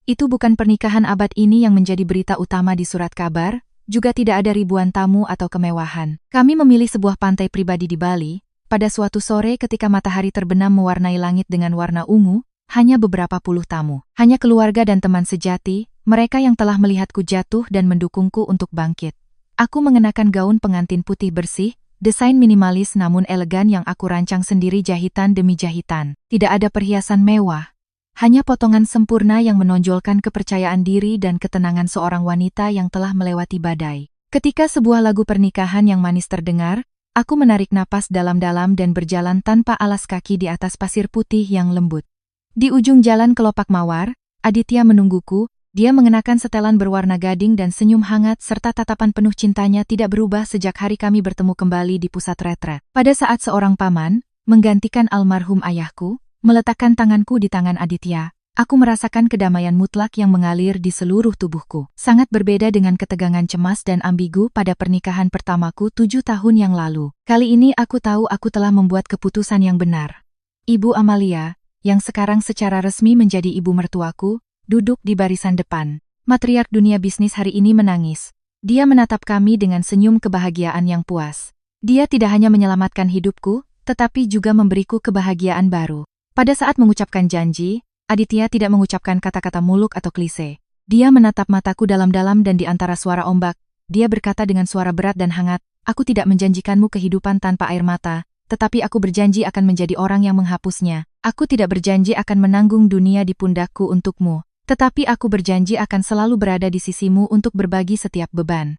Itu bukan pernikahan abad ini yang menjadi berita utama di surat kabar, juga tidak ada ribuan tamu atau kemewahan. Kami memilih sebuah pantai pribadi di Bali, pada suatu sore ketika matahari terbenam mewarnai langit dengan warna ungu, hanya beberapa puluh tamu. Hanya keluarga dan teman sejati, mereka yang telah melihatku jatuh dan mendukungku untuk bangkit. Aku mengenakan gaun pengantin putih bersih, desain minimalis namun elegan yang aku rancang sendiri jahitan demi jahitan. Tidak ada perhiasan mewah. Hanya potongan sempurna yang menonjolkan kepercayaan diri dan ketenangan seorang wanita yang telah melewati badai. Ketika sebuah lagu pernikahan yang manis terdengar, aku menarik napas dalam-dalam dan berjalan tanpa alas kaki di atas pasir putih yang lembut. Di ujung jalan kelopak mawar, Aditya menungguku. Dia mengenakan setelan berwarna gading dan senyum hangat serta tatapan penuh cintanya tidak berubah sejak hari kami bertemu kembali di pusat retret. Pada saat seorang paman, menggantikan almarhum ayahku, meletakkan tanganku di tangan Aditya, aku merasakan kedamaian mutlak yang mengalir di seluruh tubuhku. Sangat berbeda dengan ketegangan cemas dan ambigu pada pernikahan pertamaku 7 tahun yang lalu. Kali ini aku tahu aku telah membuat keputusan yang benar. Ibu Amalia, yang sekarang secara resmi menjadi ibu mertuaku, duduk di barisan depan. Matriark dunia bisnis hari ini menangis. Dia menatap kami dengan senyum kebahagiaan yang puas. Dia tidak hanya menyelamatkan hidupku, tetapi juga memberiku kebahagiaan baru. Pada saat mengucapkan janji, Aditya tidak mengucapkan kata-kata muluk atau klise. Dia menatap mataku dalam-dalam dan di antara suara ombak, dia berkata dengan suara berat dan hangat, "Aku tidak menjanjikanmu kehidupan tanpa air mata, tetapi aku berjanji akan menjadi orang yang menghapusnya. Aku tidak berjanji akan menanggung dunia di pundakku untukmu. Tetapi aku berjanji akan selalu berada di sisimu untuk berbagi setiap beban.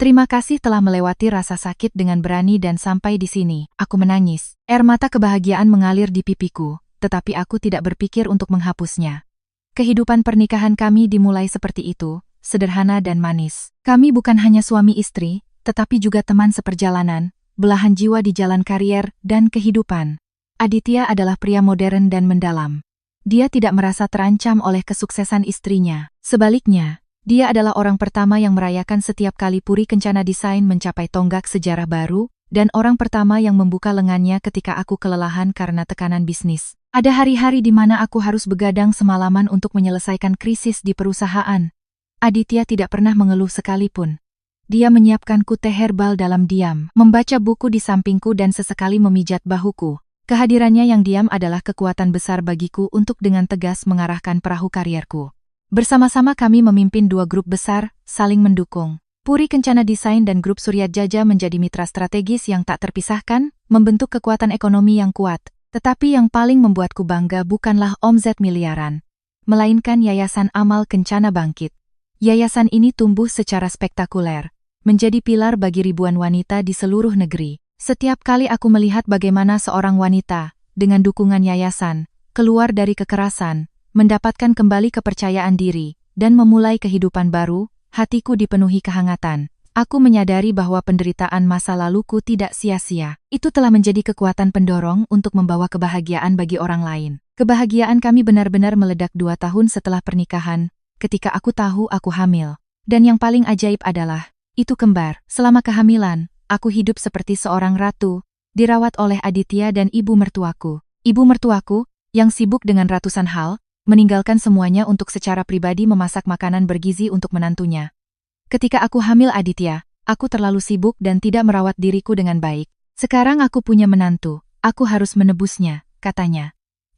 Terima kasih telah melewati rasa sakit dengan berani dan sampai di sini." Aku menangis. Air mata kebahagiaan mengalir di pipiku, tetapi aku tidak berpikir untuk menghapusnya. Kehidupan pernikahan kami dimulai seperti itu, sederhana dan manis. Kami bukan hanya suami istri, tetapi juga teman seperjalanan, belahan jiwa di jalan karier dan kehidupan. Aditya adalah pria modern dan mendalam. Dia tidak merasa terancam oleh kesuksesan istrinya. Sebaliknya, dia adalah orang pertama yang merayakan setiap kali Puri Kencana Desain mencapai tonggak sejarah baru, dan orang pertama yang membuka lengannya ketika aku kelelahan karena tekanan bisnis. Ada hari-hari di mana aku harus begadang semalaman untuk menyelesaikan krisis di perusahaan. Aditya tidak pernah mengeluh sekalipun. Dia menyiapkanku teh herbal dalam diam, membaca buku di sampingku dan sesekali memijat bahuku. Kehadirannya yang diam adalah kekuatan besar bagiku untuk dengan tegas mengarahkan perahu karierku. Bersama-sama kami memimpin 2 grup besar, saling mendukung. Puri Kencana Desain dan grup Suryat Jaja menjadi mitra strategis yang tak terpisahkan, membentuk kekuatan ekonomi yang kuat. Tetapi yang paling membuatku bangga bukanlah omzet miliaran, melainkan Yayasan Amal Kencana Bangkit. Yayasan ini tumbuh secara spektakuler, menjadi pilar bagi ribuan wanita di seluruh negeri. Setiap kali aku melihat bagaimana seorang wanita, dengan dukungan yayasan, keluar dari kekerasan, mendapatkan kembali kepercayaan diri, dan memulai kehidupan baru, hatiku dipenuhi kehangatan. Aku menyadari bahwa penderitaan masa laluku tidak sia-sia. Itu telah menjadi kekuatan pendorong untuk membawa kebahagiaan bagi orang lain. Kebahagiaan kami benar-benar meledak 2 tahun setelah pernikahan, ketika aku tahu aku hamil. Dan yang paling ajaib adalah, itu kembar. Selama kehamilan, aku hidup seperti seorang ratu, dirawat oleh Aditya dan ibu mertuaku. Ibu mertuaku, yang sibuk dengan ratusan hal, meninggalkan semuanya untuk secara pribadi memasak makanan bergizi untuk menantunya. Ketika aku hamil Aditya, aku terlalu sibuk dan tidak merawat diriku dengan baik. Sekarang aku punya menantu, aku harus menebusnya, katanya.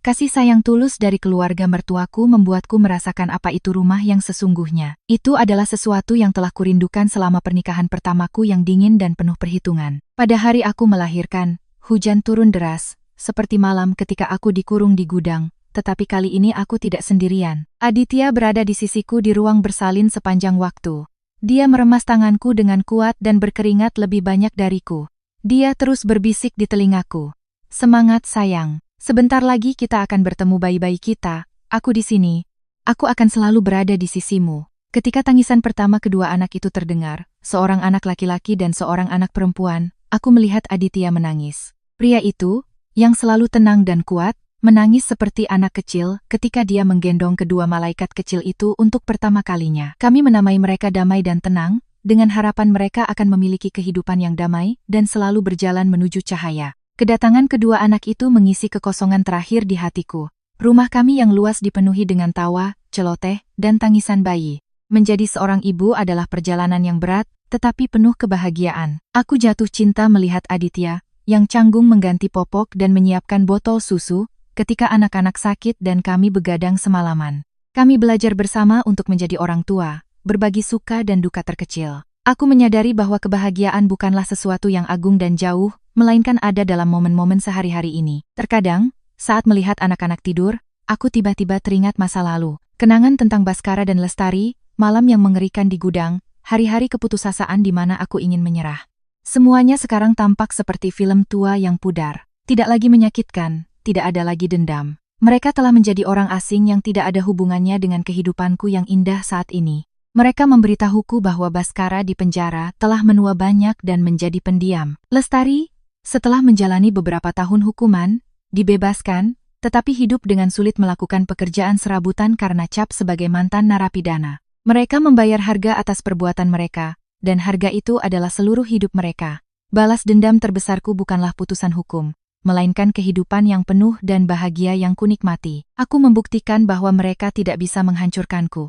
Kasih sayang tulus dari keluarga mertuaku membuatku merasakan apa itu rumah yang sesungguhnya. Itu adalah sesuatu yang telah kurindukan selama pernikahan pertamaku yang dingin dan penuh perhitungan. Pada hari aku melahirkan, hujan turun deras, seperti malam ketika aku dikurung di gudang, tetapi kali ini aku tidak sendirian. Aditya berada di sisiku di ruang bersalin sepanjang waktu. Dia meremas tanganku dengan kuat dan berkeringat lebih banyak dariku. Dia terus berbisik di telingaku. Semangat sayang. Sebentar lagi kita akan bertemu bayi-bayi kita, aku di sini. Aku akan selalu berada di sisimu. Ketika tangisan pertama kedua anak itu terdengar, seorang anak laki-laki dan seorang anak perempuan, aku melihat Aditya menangis. Pria itu, yang selalu tenang dan kuat, menangis seperti anak kecil ketika dia menggendong kedua malaikat kecil itu untuk pertama kalinya. Kami menamai mereka damai dan tenang, dengan harapan mereka akan memiliki kehidupan yang damai dan selalu berjalan menuju cahaya. Kedatangan kedua anak itu mengisi kekosongan terakhir di hatiku. Rumah kami yang luas dipenuhi dengan tawa, celoteh, dan tangisan bayi. Menjadi seorang ibu adalah perjalanan yang berat, tetapi penuh kebahagiaan. Aku jatuh cinta melihat Aditya, yang canggung mengganti popok dan menyiapkan botol susu, ketika anak-anak sakit dan kami begadang semalaman. Kami belajar bersama untuk menjadi orang tua, berbagi suka dan duka terkecil. Aku menyadari bahwa kebahagiaan bukanlah sesuatu yang agung dan jauh, melainkan ada dalam momen-momen sehari-hari ini. Terkadang, saat melihat anak-anak tidur, aku tiba-tiba teringat masa lalu. Kenangan tentang Baskara dan Lestari, malam yang mengerikan di gudang, hari-hari keputusasaan di mana aku ingin menyerah. Semuanya sekarang tampak seperti film tua yang pudar. Tidak lagi menyakitkan, tidak ada lagi dendam. Mereka telah menjadi orang asing yang tidak ada hubungannya dengan kehidupanku yang indah saat ini. Mereka memberitahuku bahwa Baskara di penjara telah menua banyak dan menjadi pendiam. Lestari, setelah menjalani beberapa tahun hukuman, dibebaskan, tetapi hidup dengan sulit melakukan pekerjaan serabutan karena cap sebagai mantan narapidana. Mereka membayar harga atas perbuatan mereka, dan harga itu adalah seluruh hidup mereka. Balas dendam terbesarku bukanlah putusan hukum, melainkan kehidupan yang penuh dan bahagia yang kunikmati. Aku membuktikan bahwa mereka tidak bisa menghancurkanku.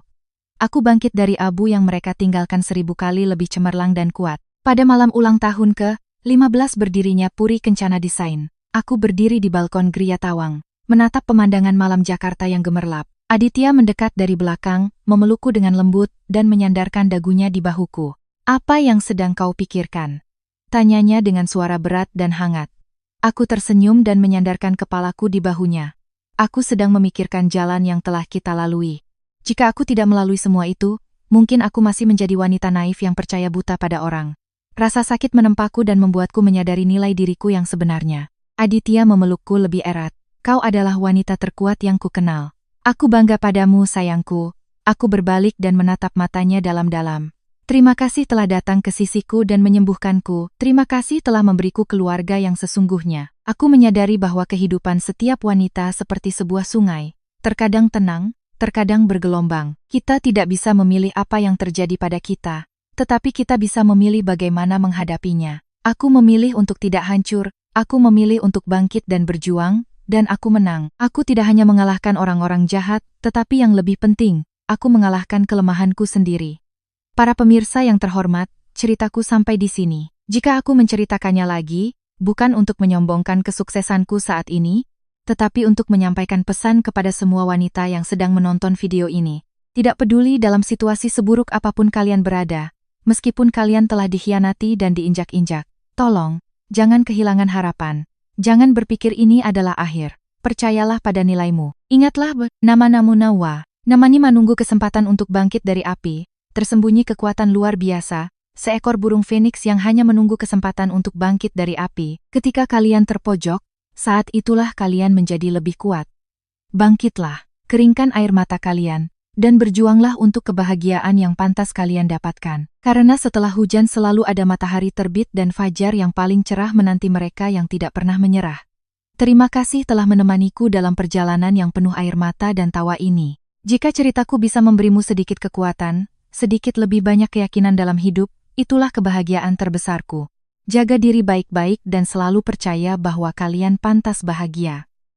Aku bangkit dari abu yang mereka tinggalkan 1000 kali lebih cemerlang dan kuat. Pada malam ulang tahun ke-15 berdirinya Puri Kencana Desain, aku berdiri di balkon Gria Tawang, menatap pemandangan malam Jakarta yang gemerlap. Aditya mendekat dari belakang, memelukku dengan lembut, dan menyandarkan dagunya di bahuku. "Apa yang sedang kau pikirkan?" tanyanya dengan suara berat dan hangat. Aku tersenyum dan menyandarkan kepalaku di bahunya. Aku sedang memikirkan jalan yang telah kita lalui. Jika aku tidak melalui semua itu, mungkin aku masih menjadi wanita naif yang percaya buta pada orang. Rasa sakit menempaku dan membuatku menyadari nilai diriku yang sebenarnya. Aditya memelukku lebih erat. "Kau adalah wanita terkuat yang kukenal. Aku bangga padamu sayangku." Aku berbalik dan menatap matanya dalam-dalam. "Terima kasih telah datang ke sisiku dan menyembuhkanku. Terima kasih telah memberiku keluarga yang sesungguhnya." Aku menyadari bahwa kehidupan setiap wanita seperti sebuah sungai. Terkadang tenang, terkadang bergelombang. Kita tidak bisa memilih apa yang terjadi pada kita, tetapi kita bisa memilih bagaimana menghadapinya. Aku memilih untuk tidak hancur, aku memilih untuk bangkit dan berjuang, dan aku menang. Aku tidak hanya mengalahkan orang-orang jahat, tetapi yang lebih penting, aku mengalahkan kelemahanku sendiri. Para pemirsa yang terhormat, ceritaku sampai di sini. Jika aku menceritakannya lagi, bukan untuk menyombongkan kesuksesanku saat ini, tetapi untuk menyampaikan pesan kepada semua wanita yang sedang menonton video ini. Tidak peduli dalam situasi seburuk apapun kalian berada, meskipun kalian telah dikhianati dan diinjak-injak, tolong, jangan kehilangan harapan. Jangan berpikir ini adalah akhir. Percayalah pada nilaimu. Ingatlah nama-namu Nawa. Namani menunggu kesempatan untuk bangkit dari api, tersembunyi kekuatan luar biasa, seekor burung feniks yang hanya menunggu kesempatan untuk bangkit dari api. Ketika kalian terpojok, saat itulah kalian menjadi lebih kuat. Bangkitlah, keringkan air mata kalian, dan berjuanglah untuk kebahagiaan yang pantas kalian dapatkan. Karena setelah hujan selalu ada matahari terbit dan fajar yang paling cerah menanti mereka yang tidak pernah menyerah. Terima kasih telah menemaniku dalam perjalanan yang penuh air mata dan tawa ini. Jika ceritaku bisa memberimu sedikit kekuatan, sedikit lebih banyak keyakinan dalam hidup, itulah kebahagiaan terbesarku. Jaga diri baik-baik dan selalu percaya bahwa kalian pantas bahagia.